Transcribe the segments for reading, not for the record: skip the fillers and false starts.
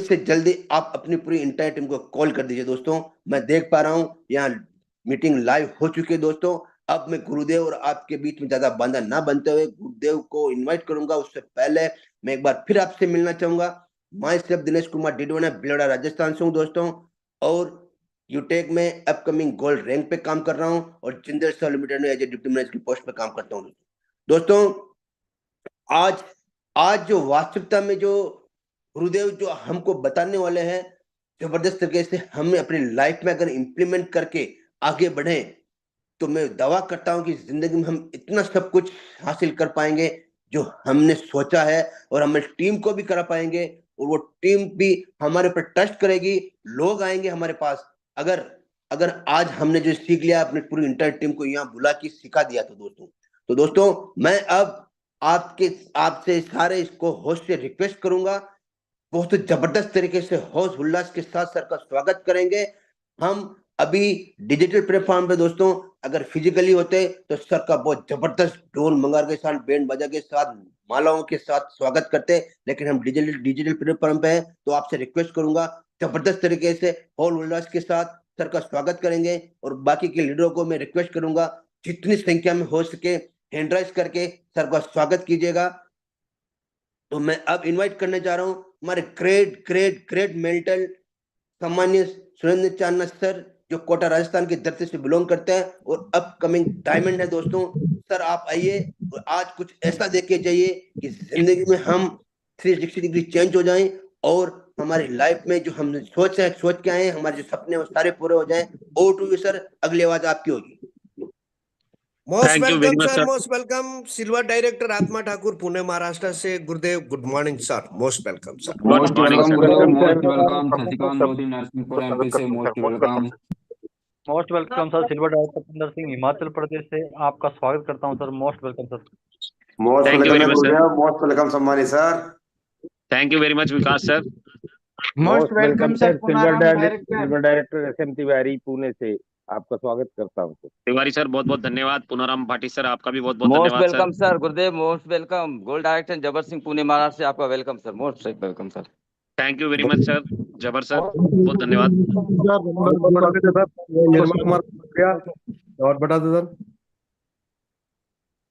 से जल्दी आप अपनी पूरी इंटायर टीम को कॉल कर दीजिए दोस्तों। मैं देख पा रहा हूँ यहाँ मीटिंग लाइव हो चुकी है दोस्तों। अब मैं गुरुदेव और आपके बीच में ज्यादा बांधा ना बनते हुए गुरुदेव को इनवाइट करूंगा। उससे पहले मैं एक बार फिर आपसे मिलना चाहूंगा। माई सेल्फ दिनेश कुमार डिडवाना, भिलवाड़ा राजस्थान से हूँ दोस्तों, और यूटेक में अपकमिंग गोल्ड रैंक पे काम कर रहा हूँ और जिंदल स्टार लिमिटेड में एज ए डिप्टी मैनेजर की पोस्ट पे काम करता हूँ दोस्तों। आज आज जो वास्तविकता में जो गुरुदेव जो हमको बताने वाले हैं, जबरदस्त तरीके से हमें अपनी लाइफ में अगर इम्प्लीमेंट करके आगे बढ़े, तो मैं दावा करता हूं कि जिंदगी में हम इतना सब कुछ हासिल कर पाएंगे जो हमने सोचा है, और हम टीम को भी करा पाएंगे, और वो टीम भी हमारे ऊपर ट्रस्ट करेगी। लोग आएंगे हमारे पास, अगर अगर आज हमने जो सीख लिया अपनी पूरी इंटर टीम को यहाँ बुला के सिखा दिया तो दोस्तों मैं अब आपके आपसे सारे इसको होस्ट से रिक्वेस्ट करूंगा, बहुत जबरदस्त तरीके से होश उल्लास के साथ सर का स्वागत करेंगे। हम अभी डिजिटल प्लेटफॉर्म पे दोस्तों अगर फिजिकली होते तो सर का बहुत जबरदस्त ढोल मंगार के साथ, बैंड बाजा के साथ, मालाओं के साथ स्वागत करते, लेकिन हम डिजिटल डिजिटल प्लेटफॉर्म पे हैं, तो आपसे रिक्वेस्ट करूंगा जबरदस्त तरीके से होल उल्लास के साथ सर का स्वागत करेंगे। और बाकी के लीडरों को मैं रिक्वेस्ट करूंगा जितनी संख्या में हो सके हैंड राइज करके सर का स्वागत कीजिएगा। तो मैं अब इनवाइट करने जा रहा हूं हमारे ग्रेट ग्रेट ग्रेट मेंटल सम्मान्य सुरेंद्र चांदना सर, जो कोटा राजस्थान की धरती से बिलोंग करते हैं और अपकमिंग डायमंड है दोस्तों। सर आप आइए और आज कुछ ऐसा देख के जाइए कि जिंदगी में हम 360 डिग्री चेंज हो जाएं, और हमारी लाइफ में जो हम सोच के आए हैं, हमारे जो सपने वो सारे पूरे हो जाएं। ओवर टू यू सर, अगली आवाज आपकी होगी। Most thank you very welcome much sir, sir. Most welcome. Silver director Atma Thakur, Pune Maharashtra से। गुरुदेव, good morning sir, most welcome sir. Good morning sir. Most welcome Shashikant Lodhi Narsinghpur MP से। Most welcome. Most welcome sir. Silver director Sundar Singh, Himachal Pradesh से आपका स्वागत करता हूं सर। Most welcome sir. Most thank you very welcome much sir. Most welcome सम्मानित sir. Thank you very much Vikas sir. Most welcome sir. Silver director S M Tiwari Pune से आपका स्वागत करता हूँ सर। तिवारी सर बहुत बहुत धन्यवाद। पुनाराम भाटी सर आपका भी बहुत बहुत मोस्ट धन्यवाद welcome sir. Sir. Gurudev, most welcome. Gold director Jabar Singh, Pune Maharashtra से आपका welcome sir. Most welcome sir. Thank you very much sir. Jabar sir बहुत धन्यवाद। और बता दो sir.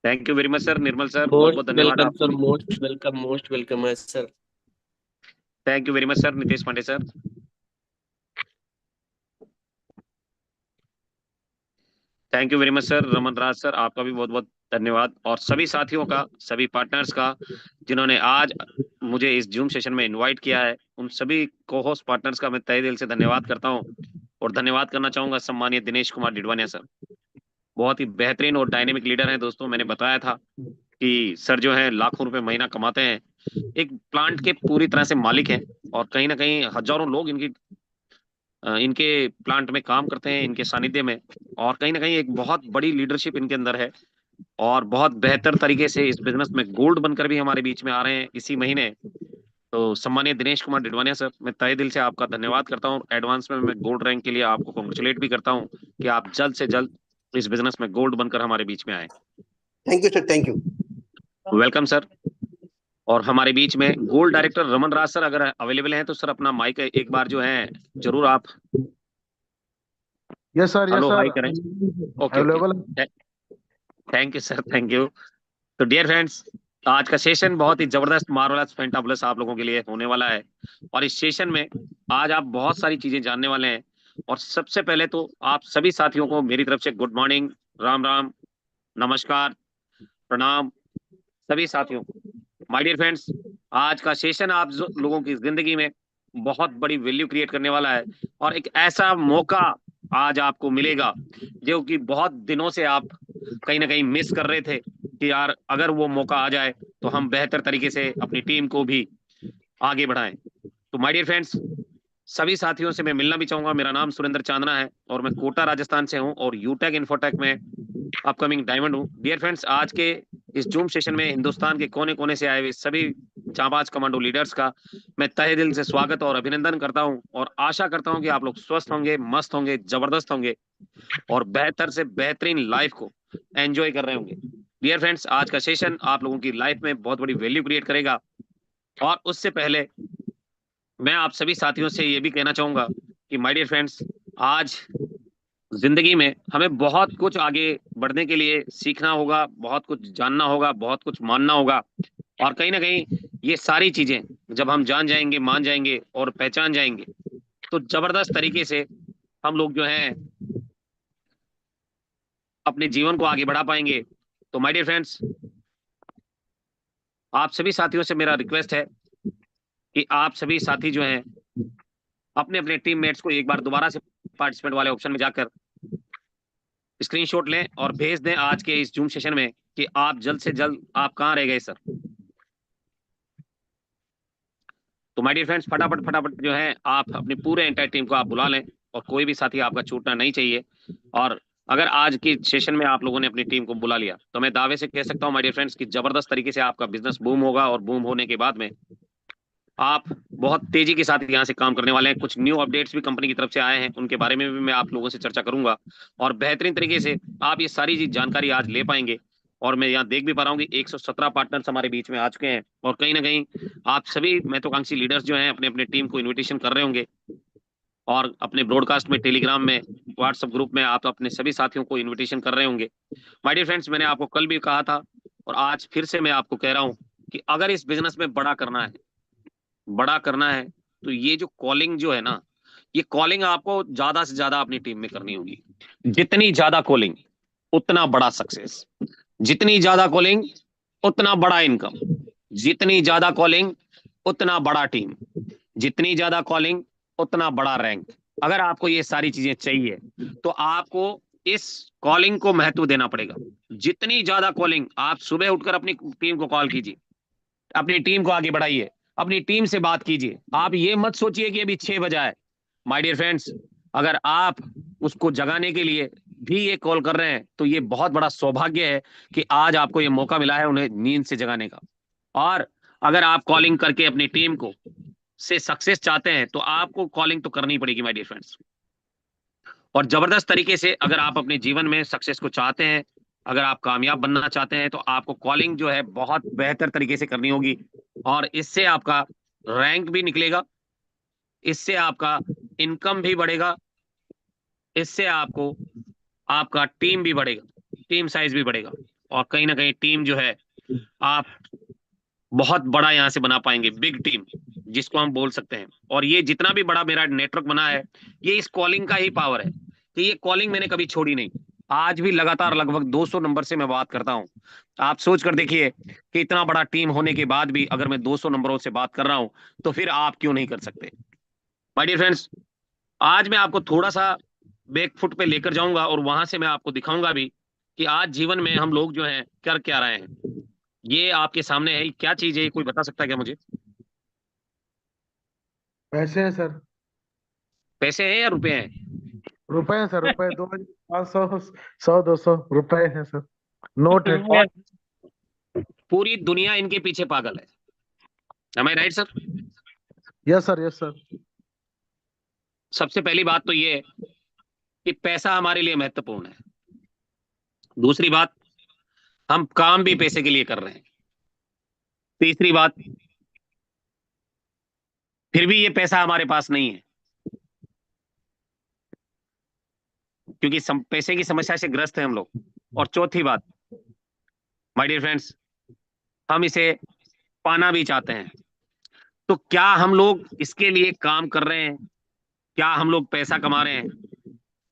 Thank you very much sir. Nirmal sir बहुत बहुत धन्यवाद आपको। मोस्ट वेलकम है sir. Thank you very much sir. Nitesh Pandey sir. Thank you very much sir. Raman Raj sir आपका भी बहुत बहुत धन्यवाद। और सभी साथियों का, सभी पार्टनर्स का जिन्होंने आज मुझे इस जूम सेशन में इनवाइट किया है, उन सभी को होस्ट पार्टनर्स का मैं तहे दिल से धन्यवाद करता हूं। और धन्यवाद करना चाहूंगा सम्मानीय दिनेश कुमार डिडवानिया सर, बहुत ही बेहतरीन और डायनेमिक लीडर हैं दोस्तों। मैंने बताया था कि सर जो है लाखों रुपए महीना कमाते हैं, एक प्लांट के पूरी तरह से मालिक हैं, और कहीं ना कहीं हजारों लोग इनके प्लांट में काम करते हैं, इनके सानिध्य में, और कहीं ना कहीं एक बहुत बड़ी लीडरशिप इनके अंदर है, और बहुत बेहतर तरीके से इस बिजनेस में गोल्ड बनकर भी हमारे बीच में आ रहे हैं इसी महीने। तो सम्मानीय दिनेश कुमार डिडवानिया सर, मैं तहे दिल से आपका धन्यवाद करता हूँ। एडवांस में मैं गोल्ड रैंक के लिए आपको कॉन्ग्रेचुलेट भी करता हूँ कि आप जल्द से जल्द इस बिजनेस में गोल्ड बनकर हमारे बीच में आए। Thank you sir, thank you. Welcome sir. और हमारे बीच में gold director Raman Raj sir अगर अवेलेबल हैं तो सर अपना माइक एक बार जो है जरूर आप yes sir, hello hi yes करें। Sir, okay okay, thank you sir, thank you. तो डियर फ्रेंड्स, आज का सेशन बहुत ही जबरदस्त, मार्वलस, फैंटाबुलस आप लोगों के लिए होने वाला है। और इस सेशन में आज आप बहुत सारी चीजें जानने वाले हैं। और सबसे पहले तो आप सभी साथियों को मेरी तरफ से गुड मॉर्निंग, राम राम, नमस्कार, प्रणाम सभी साथियों को। माय डियर फ्रेंड्स, आज का सेशन आप लोगों की जिंदगी में बहुत बड़ी वैल्यू क्रिएट करने वाला है, और एक ऐसा मौका आज आपको मिलेगा जो कि बहुत दिनों से आप कहीं ना कहीं मिस कर रहे थे कि यार अगर वो मौका आ जाए तो हम बेहतर तरीके से अपनी टीम को भी आगे बढ़ाएं। तो माय डियर फ्रेंड्स, सभी साथियों से मैं मिलना भी चाहूंगा। मेरा नाम सुरेंद्र चांदना है और मैं कोटा राजस्थान से हूं, और यूटेक इन्फोटेक में अपकमिंग डायमंड हूं। डियर फ्रेंड्स, आज के इस जूम सेशन में हिंदुस्तान के कोने कोने से आए हुए सभी जांबाज कमांडो लीडर्स का मैं तहे दिल से स्वागत और अभिनंदन करता हूं, और आशा करता हूं कि आप लोग स्वस्थ होंगे, मस्त होंगे, जबरदस्त होंगे, और बेहतर से बेहतरीन लाइफ को एंजॉय कर रहे होंगे। डियर फ्रेंड्स, आज का सेशन आप लोगों की लाइफ में बहुत बड़ी वैल्यू क्रिएट करेगा। और उससे पहले मैं आप सभी साथियों से ये भी कहना चाहूंगा कि माय डियर फ्रेंड्स, आज जिंदगी में हमें बहुत कुछ आगे बढ़ने के लिए सीखना होगा, बहुत कुछ जानना होगा, बहुत कुछ मानना होगा। और कहीं ना कहीं ये सारी चीजें जब हम जान जाएंगे, मान जाएंगे और पहचान जाएंगे, तो जबरदस्त तरीके से हम लोग जो हैं अपने जीवन को आगे बढ़ा पाएंगे। तो माय डियर फ्रेंड्स, आप सभी साथियों से मेरा रिक्वेस्ट है कि आप सभी साथी जो हैं अपने अपने टीममेट्स को एक बार दोबारा से पार्टिसिपेंट वाले ऑप्शन में जाकर स्क्रीनशॉट लें और भेज दें आज के इस जूम सेशन में कि आप जल्द से जल्द आप कहाँ रह गए सर। तो माय डियर फ्रेंड्स, फटाफट फटाफट जो है आप अपनी पूरे एंटायर टीम को आप बुला लें और कोई भी साथी आपका छूटना नहीं चाहिए। और अगर आज की सेशन में आप लोगों ने अपनी टीम को बुला लिया तो मैं दावे से कह सकता हूं माय डियर फ्रेंड्स कि जबरदस्त तरीके से आपका बिजनेस बूम होगा और बूम होने के बाद में आप बहुत तेजी के साथ यहाँ से काम करने वाले हैं। कुछ न्यू अपडेट्स भी कंपनी की तरफ से आए हैं, उनके बारे में भी मैं आप लोगों से चर्चा करूंगा और बेहतरीन तरीके से आप ये सारी चीज जानकारी आज ले पाएंगे। और मैं यहाँ देख भी पा रहा हूँ कि 117 पार्टनर्स हमारे बीच में आ चुके हैं और कहीं ना कहीं आप सभी महत्वाकांक्षी लीडर्स जो हैं अपने अपने टीम को इन्विटेशन कर रहे होंगे और अपने ब्रॉडकास्ट में, टेलीग्राम में, व्हाट्सएप ग्रुप में आप अपने सभी साथियों को इन्विटेशन कर रहे होंगे। माय डियर फ्रेंड्स, मैंने आपको कल भी कहा था और आज फिर से मैं आपको कह रहा हूँ कि अगर इस बिजनेस में बड़ा करना है तो ये जो कॉलिंग जो है ना, ये कॉलिंग आपको ज्यादा से ज्यादा अपनी टीम में करनी होगी। जितनी ज्यादा कॉलिंग उतना बड़ा सक्सेस, जितनी ज्यादा कॉलिंग उतना बड़ा इनकम, जितनी ज्यादा कॉलिंग उतना बड़ा टीम, जितनी ज्यादा कॉलिंग उतना बड़ा रैंक। अगर आपको ये सारी चीजें चाहिए तो आपको इस कॉलिंग को महत्व देना पड़ेगा। जितनी ज्यादा कॉलिंग, आप सुबह उठकर अपनी टीम को कॉल कीजिए, अपनी टीम को आगे बढ़ाइए, अपनी टीम से बात कीजिए। आप ये मत सोचिए कि अभी 6 बजा है। माय डियर फ्रेंड्स, अगर आप उसको जगाने के लिए भी ये कॉल कर रहे हैं तो ये बहुत बड़ा सौभाग्य है कि आज आपको ये मौका मिला है उन्हें नींद से जगाने का। और अगर आप कॉलिंग करके अपनी टीम को से सक्सेस चाहते हैं तो आपको कॉलिंग तो करनी पड़ेगी माय डियर फ्रेंड्स। और जबरदस्त तरीके से अगर आप अपने जीवन में सक्सेस को चाहते हैं, अगर आप कामयाब बनना चाहते हैं तो आपको कॉलिंग जो है बहुत बेहतर तरीके से करनी होगी। और इससे आपका रैंक भी निकलेगा, इससे आपका इनकम भी बढ़ेगा, इससे आपको आपका टीम भी बढ़ेगा, टीम साइज भी बढ़ेगा और कहीं ना कहीं टीम जो है आप बहुत बड़ा यहां से बना पाएंगे, बिग टीम जिसको हम बोल सकते हैं। और ये जितना भी बड़ा मेरा नेटवर्क बना है ये इस कॉलिंग का ही पावर है कि ये कॉलिंग मैंने कभी छोड़ी नहीं। आज भी लगातार लगभग 200 नंबर से मैं बात करता हूं। आप सोच कर देखिए कि इतना बड़ा टीम होने के बाद भी अगर मैं 200 नंबरों से बात कर रहा हूं तो फिर आप क्यों नहीं कर सकते। माय डियर फ्रेंड्स, आज मैं आपको थोड़ा सा बैकफुट पे लेकर जाऊंगा और वहां से मैं आपको दिखाऊंगा भी कि आज जीवन में हम लोग जो हैं कर क्या रहे हैं। ये आपके सामने है, क्या चीज है, कोई बता सकता है क्या मुझे? पैसे हैं सर। पैसे हैं या रुपए हैं? रुपए हैं सर, रुपए 2,500, 100, 200 रुपए हैं सर, नोट है। और पूरी दुनिया इनके पीछे पागल है। Am I right, sir? Yes sir, yes sir. सबसे पहली बात तो ये है कि पैसा हमारे लिए महत्वपूर्ण है। दूसरी बात, हम काम भी पैसे के लिए कर रहे हैं। तीसरी बात, फिर भी ये पैसा हमारे पास नहीं है क्योंकि पैसे की समस्या से ग्रस्त है हम लोग। और चौथी बात, माय डियर फ्रेंड्स, हम इसे पाना भी चाहते हैं। तो क्या हम लोग इसके लिए काम कर रहे हैं? क्या हम लोग पैसा कमा रहे हैं?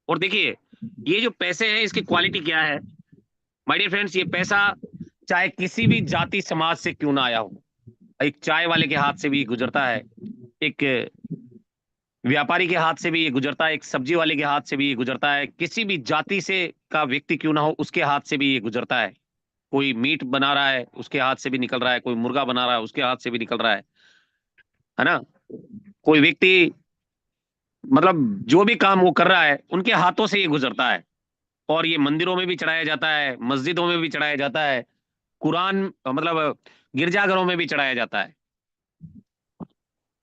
और देखिए, ये जो पैसे हैं इसकी क्वालिटी क्या है माय डियर फ्रेंड्स। ये पैसा चाहे किसी भी जाति समाज से क्यों ना आया हो, एक चाय वाले के हाथ से भी गुजरता है, एक व्यापारी के हाथ से भी ये गुजरता है, एक सब्जी वाले के हाथ से भी ये गुजरता है, किसी भी जाति से का व्यक्ति क्यों ना हो उसके हाथ से भी ये गुजरता है। कोई मीट बना रहा है उसके हाथ से भी निकल रहा है, कोई मुर्गा बना रहा है उसके हाथ से भी निकल रहा है ना। कोई व्यक्ति मतलब जो भी काम वो कर रहा है उनके हाथों से ये गुजरता है। और ये मंदिरों में भी चढ़ाया जाता है, मस्जिदों में भी चढ़ाया जाता है, कुरान मतलब गिरजाघरों में भी चढ़ाया जाता है।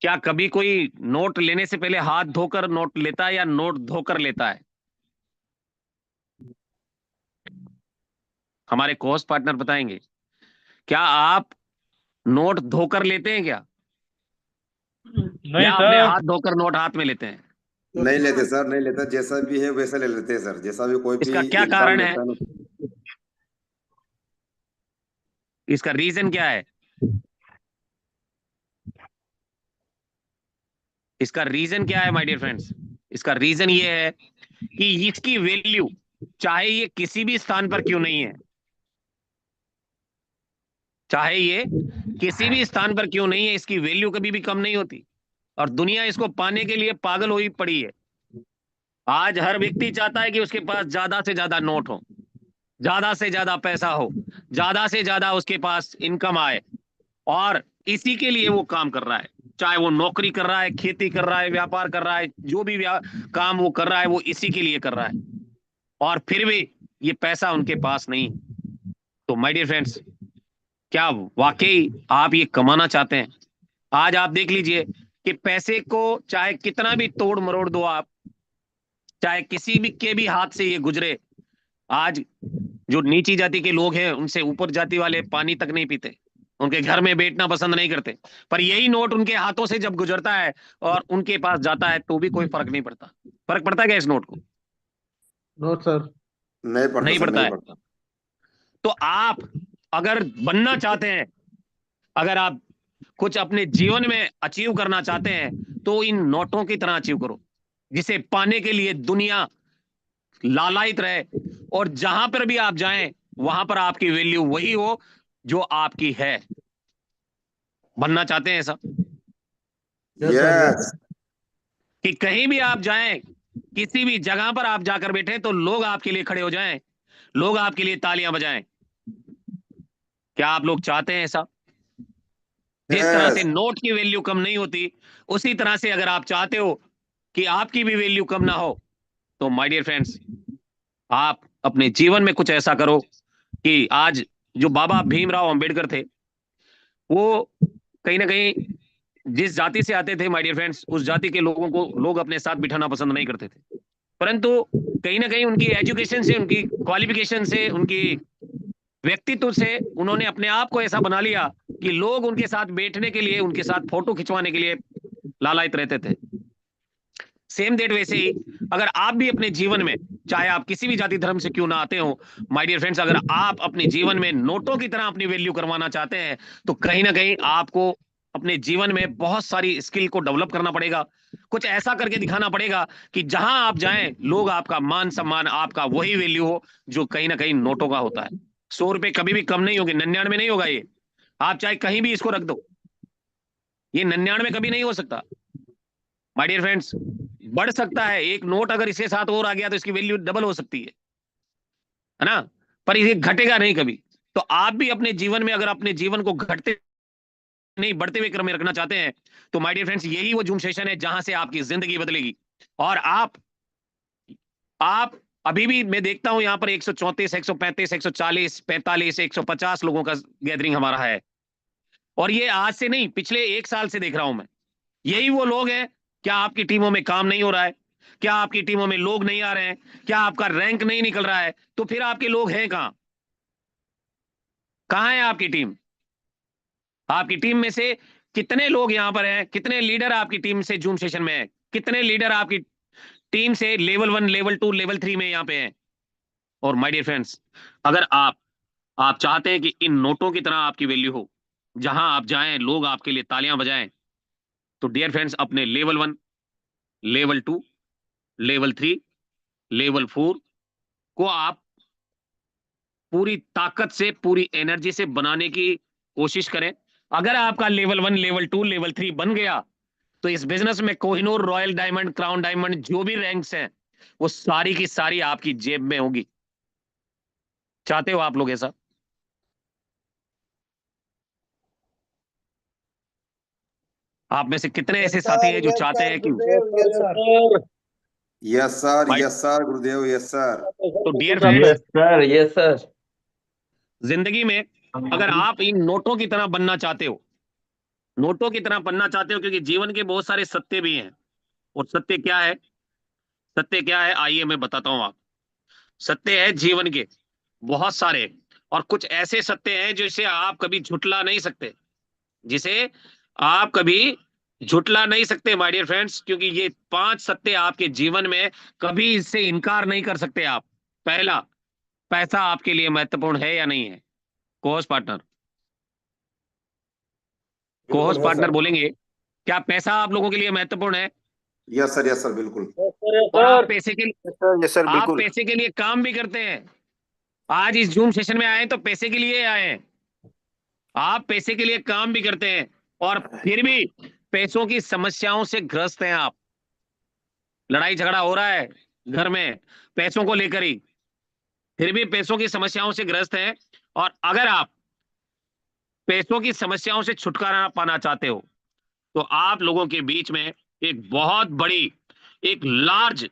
क्या कभी कोई नोट लेने से पहले हाथ धोकर नोट लेता है या नोट धोकर लेता है? हमारे कोस्ट पार्टनर बताएंगे, क्या आप नोट धोकर लेते हैं क्या? या अपने हाथ धोकर नोट हाथ में लेते हैं? नहीं लेते सर, नहीं लेते। जैसा भी है वैसा ले लेते हैं सर। जैसा भी कोई भी इसका क्या इंसान कारण है? लेता ना, इसका रीजन क्या है? इसका रीजन क्या है माय डियर फ्रेंड्स? इसका रीजन ये है कि इसकी वैल्यू चाहे ये किसी भी स्थान पर क्यों नहीं है, चाहे ये किसी भी स्थान पर क्यों नहीं है, इसकी वैल्यू कभी भी कम नहीं होती और दुनिया इसको पाने के लिए पागल हुई पड़ी है। आज हर व्यक्ति चाहता है कि उसके पास ज्यादा से ज्यादा नोट हो, ज्यादा से ज्यादा पैसा हो, ज्यादा से ज्यादा उसके पास इनकम आए और इसी के लिए वो काम कर रहा है। चाहे वो नौकरी कर रहा है, खेती कर रहा है, व्यापार कर रहा है, जो भी काम वो कर रहा है वो इसी के लिए कर रहा है और फिर भी ये पैसा उनके पास नहीं। तो माय डियर फ्रेंड्स, क्या वाकई आप ये कमाना चाहते हैं? आज आप देख लीजिए कि पैसे को चाहे कितना भी तोड़ मरोड़ दो आप, चाहे किसी भी के भी हाथ से ये गुजरे, आज जो नीची जाति के लोग हैं उनसे ऊपर जाति वाले पानी तक नहीं पीते, उनके घर में बैठना पसंद नहीं करते, पर यही नोट उनके हाथों से जब गुजरता है और उनके पास जाता है तो भी कोई फर्क नहीं पड़ता। फर्क पड़ता है क्या इस नोट को? नो सर, नहीं पड़ता नहीं सर, पड़ता नहीं है। पड़ता। तो आप अगर बनना चाहते हैं, अगर आप कुछ अपने जीवन में अचीव करना चाहते हैं तो इन नोटों की तरह अचीव करो, जिसे पाने के लिए दुनिया लालायित रहे और जहां पर भी आप जाएं वहां पर आपकी वैल्यू वही हो जो आपकी है। बनना चाहते हैं ऐसा यस, कि कहीं भी आप जाएं, किसी भी जगह पर आप जाकर बैठे तो लोग आपके लिए खड़े हो जाएं, लोग आपके लिए तालियां बजाएं। क्या आप लोग चाहते हैं ऐसा? जिस तरह से यस, नोट की वैल्यू कम नहीं होती, उसी तरह से अगर आप चाहते हो कि आपकी भी वैल्यू कम ना हो तो माय डियर फ्रेंड्स, आप अपने जीवन में कुछ ऐसा करो कि आज जो बाबा भीमराव अंबेडकर थे, वो कहीं ना कहीं जिस जाति से आते थे माय डियर फ्रेंड्स, उस जाति के लोगों को लोग अपने साथ बिठाना पसंद नहीं करते थे, परंतु कहीं ना कहीं उनकी एजुकेशन से, उनकी क्वालिफिकेशन से, उनकी व्यक्तित्व से उन्होंने अपने आप को ऐसा बना लिया कि लोग उनके साथ बैठने के लिए, उनके साथ फोटो खिंचवाने के लिए लालायित रहते थे। सेम डेट वैसे ही अगर आप भी अपने जीवन में, चाहे आप किसी भी जाति धर्म से क्यों ना आते हो माय डियर फ्रेंड्स, अगर आप अपने जीवन में नोटों की तरह अपनी वैल्यू करवाना चाहते हैं तो कहीं ना कहीं आपको अपने जीवन में बहुत सारी स्किल को डेवलप करना पड़ेगा। कुछ ऐसा करके दिखाना पड़ेगा कि जहां आप जाएं लोग आपका मान सम्मान, आपका वही वैल्यू हो जो कहीं ना कहीं नोटों का होता है। 100 रुपए कभी भी कम नहीं होंगे, 99 नहीं होगा ये। आप चाहे कहीं भी इसको रख दो, ये 99 कभी नहीं हो सकता माय डियर फ्रेंड्स। बढ़ सकता है, एक नोट अगर इसके साथ और आ गया तो इसकी वैल्यू डबल हो सकती है ना, पर ये घटेगा नहीं कभी। तो आप भी अपने जीवन में अगर अपने जीवन को घटते नहीं बढ़ते हुए क्रम में रखना चाहते हैं तो माय डियर फ्रेंड्स, यही वो जूम सेशन है जहां से आपकी जिंदगी बदलेगी। और आप अभी भी मैं देखता हूं यहां पर 134, 135, 140, 45, 150 लोगों का गैदरिंग हमारा है और ये आज से नहीं, पिछले 1 साल से देख रहा हूं मैं। यही वो लोग हैं। क्या आपकी टीमों में काम नहीं हो रहा है? क्या आपकी टीमों में लोग नहीं आ रहे हैं? क्या आपका रैंक नहीं निकल रहा है? तो फिर आपके लोग हैं कहां? कहां है आपकी टीम? आपकी टीम में से कितने लोग यहां पर हैं? कितने लीडर आपकी टीम से जूम सेशन में है? कितने लीडर आपकी टीम से लेवल 1, लेवल 2, लेवल 3 में यहां पे हैं? और माय डियर फ्रेंड्स, अगर आप चाहते हैं कि इन नोटों की तरह आपकी वैल्यू हो, जहां आप जाएं लोग आपके लिए तालियां बजाएं, तो डियर फ्रेंड्स अपने लेवल 1, लेवल 2, लेवल 3, लेवल 4 को आप पूरी ताकत से, पूरी एनर्जी से बनाने की कोशिश करें। अगर आपका लेवल 1, लेवल 2, लेवल 3 बन गया तो इस बिजनेस में Kohinoor, royal diamond, crown diamond, जो भी रैंक्स हैं वो सारी की सारी आपकी जेब में होगी। चाहते हो आप लोग ऐसा? आप में से कितने ऐसे साथी हैं जो चाहते हैं कि yes sir Gurudev, yes sir. तो dear yes friends, sir, yes sir. जिंदगी में अगर आप इन नोटों की तरह बनना चाहते हो, नोटों की तरह बनना चाहते हो, क्योंकि जीवन के बहुत सारे सत्य भी हैं। और सत्य क्या है? सत्य क्या है आइए मैं बताता हूं आप। सत्य है जीवन के बहुत सारे, और कुछ ऐसे सत्य हैं जिसे आप कभी झुटला नहीं सकते, जिसे आप कभी झुटला नहीं सकते माय डियर फ्रेंड्स, क्योंकि ये 5 सत्य आपके जीवन में कभी इससे इनकार नहीं कर सकते आप। पहला, पैसा आपके लिए महत्वपूर्ण है या नहीं है? कोहोस्ट पार्टनर, कोहोस्ट पार्टनर बोलेंगे, क्या पैसा आप लोगों के लिए महत्वपूर्ण है? यस सर बिल्कुल। और आप पैसे के सर आप बिल्कुल। पैसे के लिए काम भी करते हैं। आज इस जूम सेशन में आए तो पैसे के लिए आए हैं। आप पैसे के लिए काम भी करते हैं और फिर भी पैसों की समस्याओं से ग्रस्त हैं आप। लड़ाई झगड़ा हो रहा है घर में पैसों को लेकर ही, फिर भी पैसों की समस्याओं से ग्रस्त हैं। और अगर आप पैसों की समस्याओं से छुटकारा पाना चाहते हो तो आप लोगों के बीच में एक बहुत बड़ी, एक लार्ज,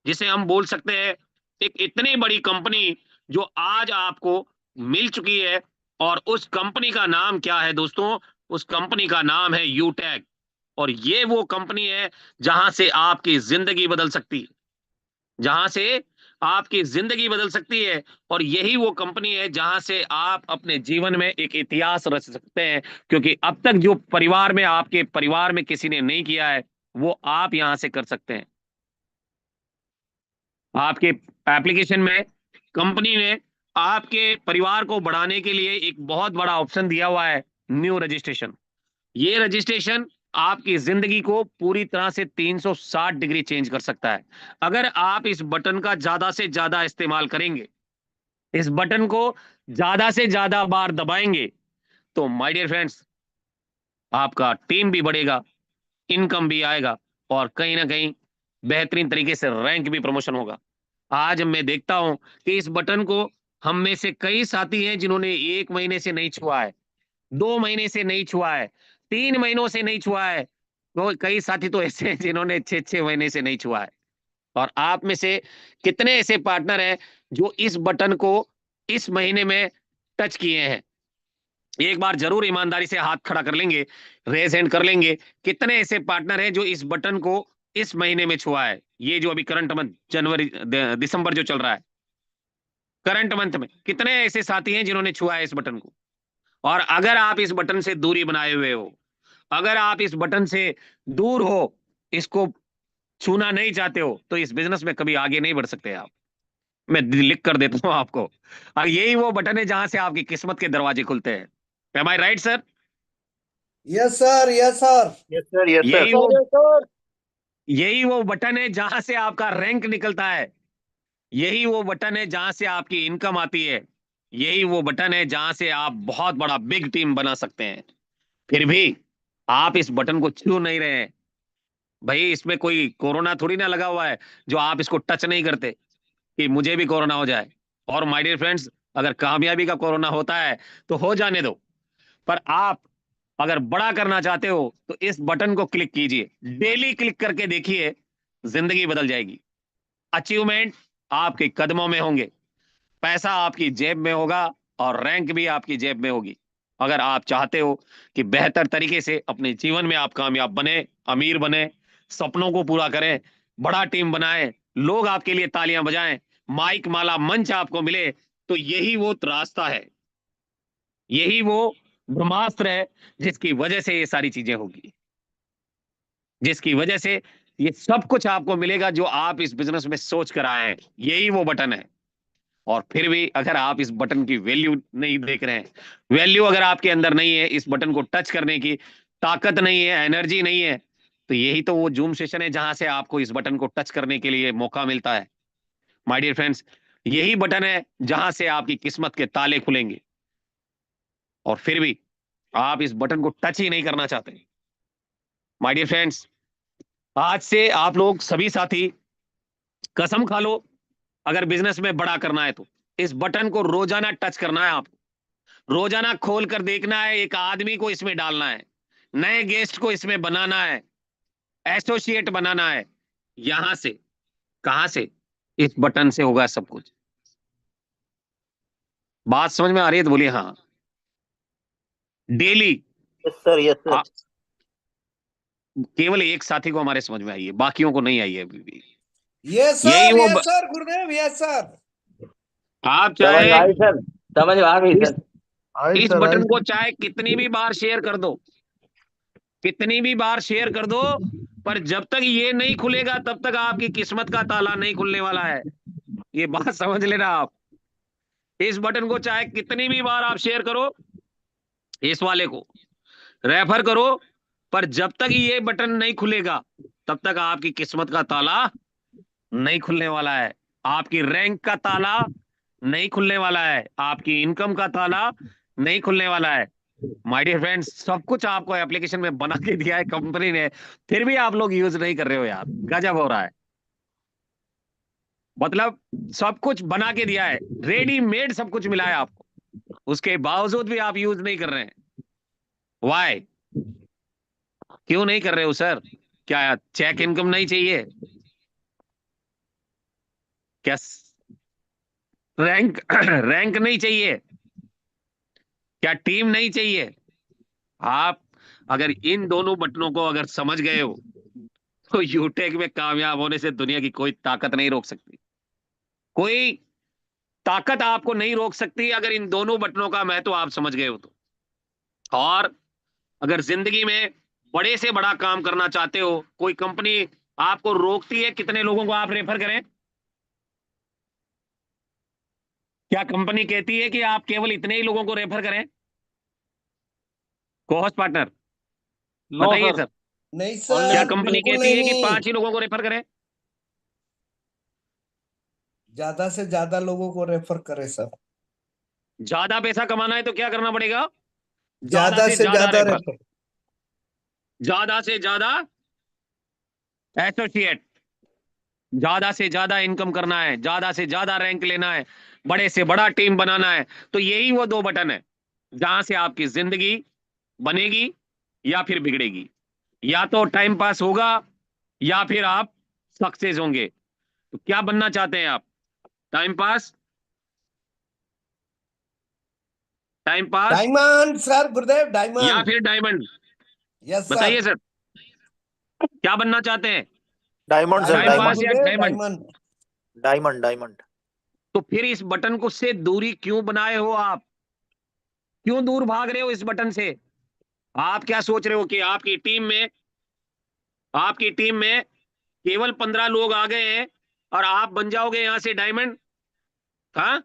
जिसे हम बोल सकते हैं एक इतनी बड़ी कंपनी जो आज आपको मिल चुकी है। और उस कंपनी का नाम क्या है दोस्तों? उस कंपनी का नाम है यूटैग। और ये वो कंपनी है जहां से आपकी जिंदगी बदल सकती है, जहां से आपकी जिंदगी बदल सकती है। और यही वो कंपनी है जहां से आप अपने जीवन में एक इतिहास रच सकते हैं, क्योंकि अब तक जो परिवार में, आपके परिवार में किसी ने नहीं किया है वो आप यहां से कर सकते हैं। आपके एप्लीकेशन में कंपनी ने आपके परिवार को बढ़ाने के लिए एक बहुत बड़ा ऑप्शन दिया हुआ है, न्यू रजिस्ट्रेशन। ये रजिस्ट्रेशन आपकी जिंदगी को पूरी तरह से 360 डिग्री चेंज कर सकता है। अगर आप इस बटन का ज्यादा से ज्यादा इस्तेमाल करेंगे, इस बटन को ज्यादा से ज्यादा बार दबाएंगे, तो माय डियर फ्रेंड्स आपका टीम भी बढ़ेगा, इनकम भी आएगा और कहीं ना कहीं बेहतरीन तरीके से रैंक भी प्रमोशन होगा। आज मैं देखता हूं कि इस बटन को हम में से कई साथी हैं जिन्होंने 1 महीने से नहीं छुआ है, 2 महीने से नहीं छुआ है, 3 महीनों से नहीं छुआ है, तो कई साथी तो ऐसे हैं जिन्होंने 6-6 महीने से नहीं छुआ है। और आप में से कितने ऐसे पार्टनर हैं जो इस बटन को इस महीने में टच किए हैं? एक बार जरूर ईमानदारी से हाथ खड़ा कर लेंगे, रेज हैंड कर लेंगे। कितने ऐसे पार्टनर हैं जो इस बटन को इस महीने में छुआ है? ये जो अभी करंट मंथ जनवरी दिसंबर जो चल रहा है, करंट मंथ में कितने ऐसे साथी हैं जिन्होंने छुआ है इस बटन को? और अगर आप इस बटन से दूरी बनाए हुए हो, अगर आप इस बटन से दूर हो, इसको छूना नहीं चाहते हो, तो इस बिजनेस में कभी आगे नहीं बढ़ सकते आप। मैं लिख कर देता हूं आपको। और यही वो बटन है जहां से आपकी किस्मत के दरवाजे खुलते हैं। Am I right sir? Yes sir, yes sir, yes sir, yes यही वो बटन है जहां से आपका रैंक निकलता है। यही वो बटन है जहां से आपकी इनकम आती है। यही वो बटन है जहां से आप बहुत बड़ा बिग टीम बना सकते हैं। फिर भी आप इस बटन को छू नहीं रहे हैं। भाई इसमें कोई कोरोना थोड़ी ना लगा हुआ है जो आप इसको टच नहीं करते कि मुझे भी कोरोना हो जाए। और माय डियर फ्रेंड्स, अगर कामयाबी का कोरोना होता है तो हो जाने दो, पर आप अगर बड़ा करना चाहते हो तो इस बटन को क्लिक कीजिए, डेली क्लिक करके देखिए, जिंदगी बदल जाएगी। अचीवमेंट आपके कदमों में होंगे, पैसा आपकी जेब में होगा और रैंक भी आपकी जेब में होगी। अगर आप चाहते हो कि बेहतर तरीके से अपने जीवन में आप कामयाब बने, अमीर बने, सपनों को पूरा करें, बड़ा टीम बनाएं, लोग आपके लिए तालियां बजाएं, माइक माला मंच आपको मिले, तो यही वो रास्ता है, यही वो ब्रह्मास्त्र है जिसकी वजह से ये सारी चीजें होगी, जिसकी वजह से ये सब कुछ आपको मिलेगा जो आप इस बिजनेस में सोच कर आए हैं। यही वो बटन है। और फिर भी अगर आप इस बटन की वैल्यू नहीं देख रहे हैं, वैल्यू अगर आपके अंदर नहीं है, इस बटन को टच करने की ताकत नहीं है, एनर्जी नहीं है, तो यही तो वो जूम सेशन है जहां से आपको इस बटन को टच करने के लिए मौका मिलता है। माय डियर फ्रेंड्स, यही बटन है जहां से आपकी किस्मत के ताले खुलेंगे। और फिर भी आप इस बटन को टच ही नहीं करना चाहते। माय डियर फ्रेंड्स, आज से आप लोग सभी साथी कसम खा लो, अगर बिजनेस में बड़ा करना है तो इस बटन को रोजाना टच करना है आपको, रोजाना खोल कर देखना है, एक आदमी को इसमें डालना है, नए गेस्ट को इसमें बनाना है, एसोसिएट बनाना है। यहां से, कहां से? इस बटन से होगा सब कुछ। बात समझ में आ रही है तो बोलिए हाँ। Daily yes sir, yes sir, केवल एक साथी को हमारे समझ में आई है, बाकियों को नहीं आई है अभी भी। यस यही सर, वो yes sir Gurudev, yes sir. आप चाहे सर, समझ आ गई सर। आई इस सर, बटन आई को चाहे कितनी भी बार शेयर कर दो, कितनी भी बार शेयर कर दो, पर जब तक ये नहीं खुलेगा तब तक आपकी किस्मत का ताला नहीं खुलने वाला है। ये बात समझ लेना आप। इस बटन को चाहे कितनी भी बार आप शेयर करो, इस वाले को रेफर करो, पर जब तक ये बटन नहीं खुलेगा तब तक आपकी किस्मत का ताला नहीं खुलने वाला है। आपकी रैंक का ताला नहीं खुलने वाला है। आपकी इनकम का ताला नहीं खुलने वाला है। माय डियर फ्रेंड्स, सब कुछ आपको एप्लीकेशन में बना के दिया है कंपनी ने, फिर भी आप लोग यूज नहीं कर रहे हो यार। गजब हो रहा है। मतलब सब कुछ बना के दिया है, रेडीमेड सब कुछ मिला है आपको, उसके बावजूद भी आप यूज नहीं कर रहे हैं। वाई? क्यों नहीं कर रहे हो सर? क्या चेक इनकम नहीं चाहिए? क्या रैंक रैंक नहीं चाहिए? क्या टीम नहीं चाहिए? आप अगर इन दोनों बटनों को अगर समझ गए हो तो यूटेक में कामयाब होने से दुनिया की कोई ताकत नहीं रोक सकती। कोई ताकत आपको नहीं रोक सकती अगर इन दोनों बटनों का महत्व आप समझ गए हो तो। और अगर जिंदगी में बड़े से बड़ा काम करना चाहते हो, कोई कंपनी आपको रोकती है कितने लोगों को आप रेफर करें? क्या कंपनी कहती है कि आप केवल इतने ही लोगों को रेफर करें? कोहोस्ट पार्टनर बताइए सर। नहीं क्या सर, कंपनी बिल्कुल कहती है कि नहीं। 5 ही लोगों को रेफर करें? ज्यादा से ज्यादा लोगों को रेफर करे सर। ज्यादा पैसा कमाना है तो क्या करना पड़ेगा? ज्यादा से ज्यादा रेफर, रेफर। ज्यादा से ज्यादा एसोसिएट, ज्यादा से ज्यादा इनकम करना है, ज्यादा से ज्यादा रैंक लेना है, बड़े से बड़ा टीम बनाना है, तो यही वो 2 बटन है जहां से आपकी जिंदगी बनेगी या फिर बिगड़ेगी। या तो टाइम पास होगा या फिर आप सक्सेस होंगे। तो क्या बनना चाहते हैं आप? Time pass, time pass diamond sir, गुरुदेव या डायमंड। फिर डायमंड? Yes sir. बताइए सर, क्या बनना चाहते हैं? डायमंड सर, टाइम पास या डायमंड डायमंड? Diamond diamond. तो फिर इस बटन को से दूरी क्यों बनाए हो आप? क्यों दूर भाग रहे हो इस बटन से? आप क्या सोच रहे हो कि आपकी टीम में केवल 15 लोग आ गए हैं और आप बन जाओगे यहां से डायमंड? हाँ,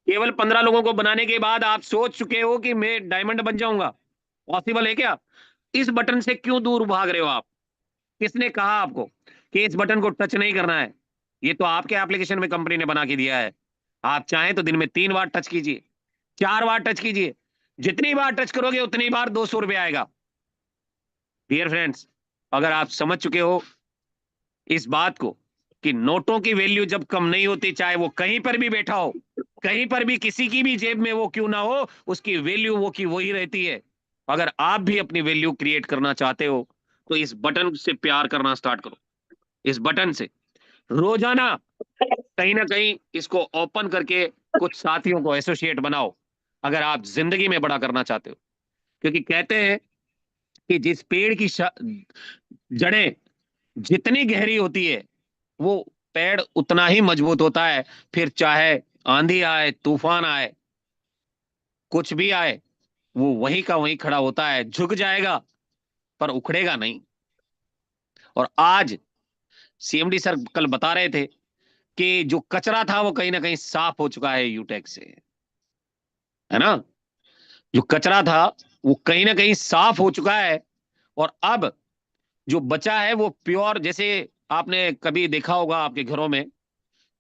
केवल 15 लोगों को बनाने के बाद आप सोच चुके हो कि मैं डायमंड बन जाऊंगा? पॉसिबल है क्या? इस बटन से क्यों दूर भाग रहे हो आप? किसने कहा आपको कि इस बटन को टच नहीं करना है? ये तो आपके एप्लीकेशन में कंपनी ने बना के दिया है। आप चाहें तो दिन में 3 बार टच कीजिए, 4 बार टच कीजिए, जितनी बार टच करोगे उतनी बार 200 रुपये आएगा। डियर फ्रेंड्स, अगर आप समझ चुके हो इस बात को कि नोटों की वैल्यू जब कम नहीं होती, चाहे वो कहीं पर भी बैठा हो, कहीं पर भी किसी की भी जेब में वो क्यों ना हो, उसकी वैल्यू वो की वही रहती है। अगर आप भी अपनी वैल्यू क्रिएट करना चाहते हो तो इस बटन से प्यार करना स्टार्ट करो। इस बटन से रोजाना कहीं ना कहीं इसको ओपन करके कुछ साथियों को एसोसिएट बनाओ, अगर आप जिंदगी में बड़ा करना चाहते हो। क्योंकि कहते हैं कि जिस पेड़ की जड़ें जितनी गहरी होती है वो पेड़ उतना ही मजबूत होता है। फिर चाहे आंधी आए, तूफान आए, कुछ भी आए, वो वहीं का वहीं खड़ा होता है, झुक जाएगा पर उखड़ेगा नहीं। और आज सीएमडी सर कल बता रहे थे कि जो कचरा था वो कहीं ना कहीं साफ हो चुका है यूटेक से, है ना? जो कचरा था वो कहीं ना कहीं साफ हो चुका है और अब जो बचा है वो प्योर, जैसे आपने कभी देखा होगा आपके घरों में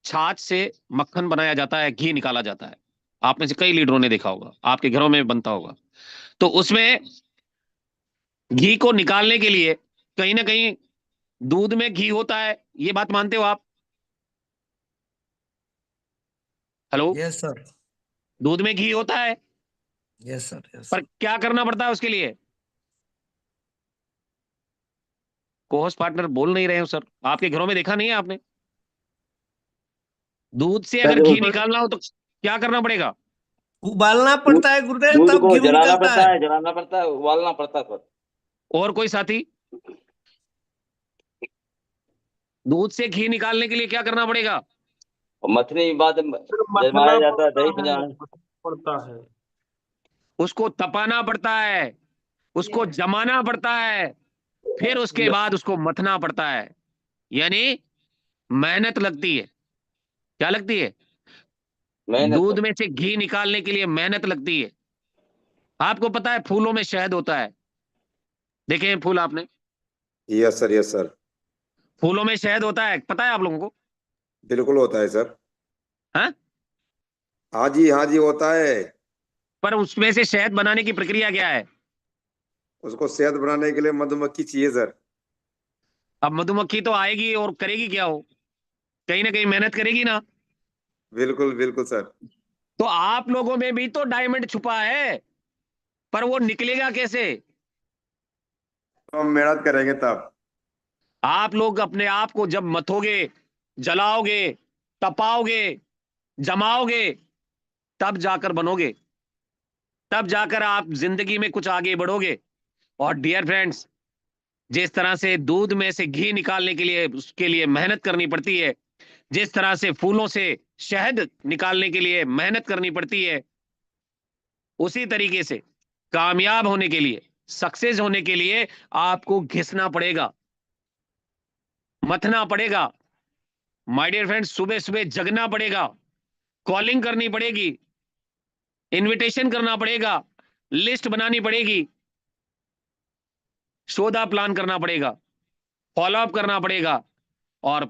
छाछ से मक्खन बनाया जाता है, घी निकाला जाता है। आप में से कई लीडरों ने देखा होगा, आपके घरों में बनता होगा। तो उसमें घी को निकालने के लिए कहीं ना कहीं दूध में घी होता है, ये बात मानते हो आप? हेलो? Yes sir. दूध में घी होता है, यस सर। यस पर क्या करना पड़ता है उसके लिए? कोहोस्ट पार्टनर बोल नहीं रहे हो सर, आपके घरों में देखा नहीं है आपने? दूध से अगर घी निकालना हो तो क्या करना पड़ेगा? उबालना पड़ता है गुरुदेव, दूध तब को घी जलाना निकलता पड़ता है। है, जलाना पड़ता है, उबालना पड़ता है सर। और कोई साथी? दूध से घी निकालने के लिए क्या करना पड़ेगा? और मथनी बाद मथना जमाया जाता है, दही पड़ता बना है, पड़ता है। उसको तपाना पड़ता है, उसको जमाना पड़ता है, फिर उसके बाद उसको मथना पड़ता है, यानी मेहनत लगती है। क्या लगती है? दूध में से घी निकालने के लिए मेहनत लगती है। आपको पता है फूलों में शहद होता है, देखे हैं फूल आपने? Yes sir, yes sir. फूलों में शहद होता है, पता है आप लोगों को? बिल्कुल होता है सर। हाँ, हाँ जी होता है। पर उसमें से शहद बनाने की प्रक्रिया क्या है? उसको शहद बनाने के लिए मधुमक्खी चाहिए सर। अब मधुमक्खी तो आएगी और करेगी क्या? हो कहीं ना कहीं मेहनत करेगी ना। बिल्कुल बिल्कुल सर। तो आप लोगों में भी तो डायमंड छुपा है, पर वो निकलेगा कैसे? तो हम मेहनत करेंगे तब। आप लोग अपने आप को जब मथोगे, जलाओगे, तपाओगे, जमाओगे, तब जाकर बनोगे, तब जाकर आप जिंदगी में कुछ आगे बढ़ोगे। और डियर फ्रेंड्स, जिस तरह से दूध में से घी निकालने के लिए उसके लिए मेहनत करनी पड़ती है, जिस तरह से फूलों से शहद निकालने के लिए मेहनत करनी पड़ती है, उसी तरीके से कामयाब होने के लिए, सक्सेस होने के लिए आपको घिसना पड़ेगा, मथना पड़ेगा। माय डियर फ्रेंड्स, सुबह सुबह जगना पड़ेगा, कॉलिंग करनी पड़ेगी, इनविटेशन करना पड़ेगा, लिस्ट बनानी पड़ेगी, सौदा प्लान करना पड़ेगा, फॉलो अप करना पड़ेगा, और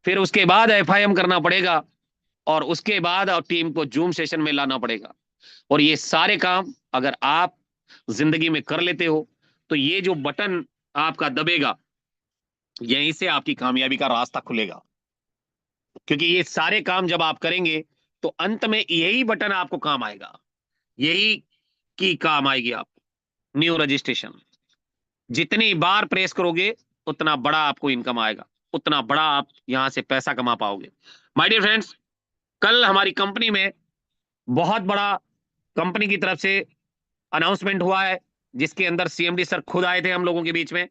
फिर उसके बाद एफआईएम करना पड़ेगा, और उसके बाद टीम को जूम सेशन में लाना पड़ेगा। और ये सारे काम अगर आप जिंदगी में कर लेते हो, तो ये जो बटन आपका दबेगा, यहीं से आपकी कामयाबी का रास्ता खुलेगा। क्योंकि ये सारे काम जब आप करेंगे, तो अंत में यही बटन आपको काम आएगा, यही की काम आएगी आपको। न्यू रजिस्ट्रेशन जितनी बार प्रेस करोगे, उतना बड़ा आपको इनकम आएगा, उतना बड़ा आप यहां से पैसा कमा पाओगे। माय डियर फ्रेंड्स, कल हमारी कंपनी में बहुत बड़ा कंपनी की तरफ से अनाउंसमेंट हुआ है, जिसके अंदर सीएमडी सर खुद आए थे हम लोगों के बीच में,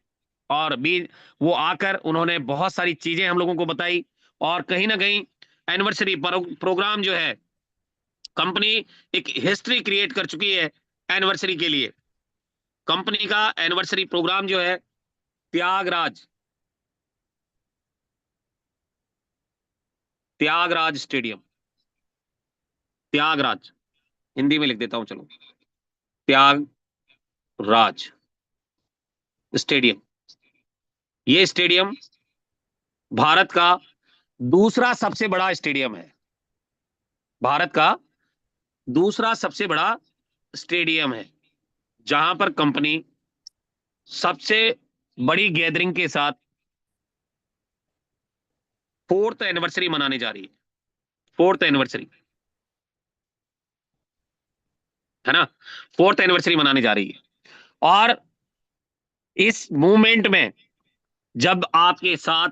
और भी वो आकर उन्होंने बहुत सारी चीजें हम लोगों को बताई। और कहीं ना कहीं एनिवर्सरी प्रोग्राम जो है, कंपनी एक हिस्ट्री क्रिएट कर चुकी है एनिवर्सरी के लिए। कंपनी का एनिवर्सरी प्रोग्राम जो है, त्यागराज त्यागराज स्टेडियम, त्यागराज, हिंदी में लिख देता हूं चलो, त्यागराज स्टेडियम। ये स्टेडियम भारत का दूसरा सबसे बड़ा स्टेडियम है, भारत का दूसरा सबसे बड़ा स्टेडियम है, जहां पर कंपनी सबसे बड़ी गैदरिंग के साथ 4th एनिवर्सरी मनाने जा रही है। 4th एनिवर्सरी है ना, 4th एनिवर्सरी मनाने जा रही है। और इस मूवमेंट में जब आपके साथ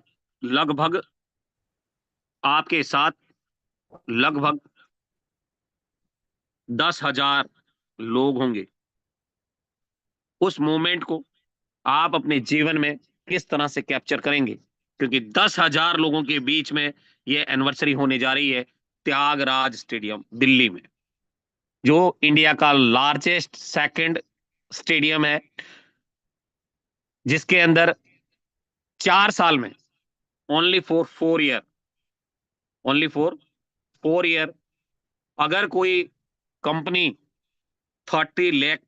लगभग 10,000 लोग होंगे, उस मूवमेंट को आप अपने जीवन में किस तरह से कैप्चर करेंगे? क्योंकि 10,000 लोगों के बीच में यह एनिवर्सरी होने जा रही है त्यागराज स्टेडियम दिल्ली में, जो इंडिया का लार्जेस्ट सेकंड स्टेडियम है, जिसके अंदर 4 साल में only for 4 year, only for 4 year, अगर कोई कंपनी 30 लाख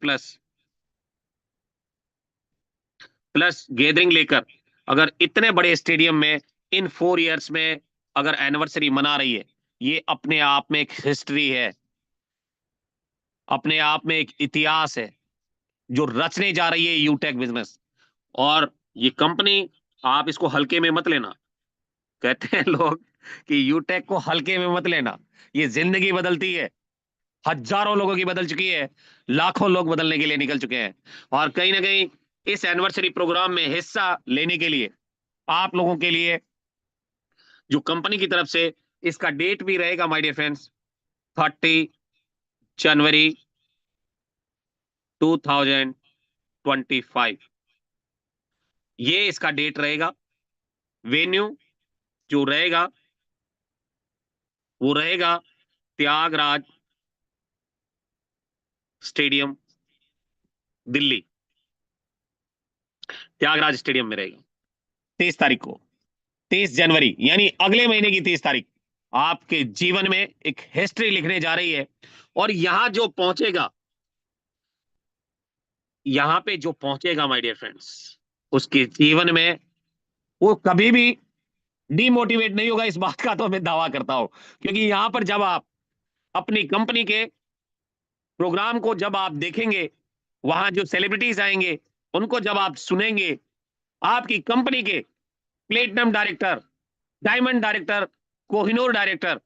प्लस गैदरिंग लेकर अगर इतने बड़े स्टेडियम में इन 4 ईयर्स में अगर एनिवर्सरी मना रही है, ये अपने आप में एक हिस्ट्री है, अपने आप में एक इतिहास है जो रचने जा रही है यूटेक बिजनेस। और ये कंपनी, आप इसको हल्के में मत लेना। कहते हैं लोग कि यूटेक को हल्के में मत लेना, ये जिंदगी बदलती है, हजारों लोगों की बदल चुकी है, लाखों लोग बदलने के लिए निकल चुके हैं। और कहीं ना कहीं इस एनिवर्सरी प्रोग्राम में हिस्सा लेने के लिए आप लोगों के लिए जो कंपनी की तरफ से इसका डेट भी रहेगा माय डियर फ्रेंड्स, 30 जनवरी 2025, ये इसका डेट रहेगा। वेन्यू जो रहेगा वो रहेगा त्यागराज स्टेडियम दिल्ली। त्यागराज स्टेडियम में रहेगा 23 तारीख को, 30 जनवरी यानी अगले महीने की 30 तारीख आपके जीवन में एक हिस्ट्री लिखने जा रही है। और यहां जो पहुंचेगा, यहां पे जो पहुंचेगा माय डियर फ्रेंड्स, उसके जीवन में वो कभी भी डीमोटिवेट नहीं होगा, इस बात का तो मैं दावा करता हूं। क्योंकि यहां पर जब आप अपनी कंपनी के प्रोग्राम को जब आप देखेंगे, वहां जो सेलिब्रिटीज आएंगे उनको जब आप सुनेंगे, आपकी कंपनी के platinum director, diamond director, Kohinoor director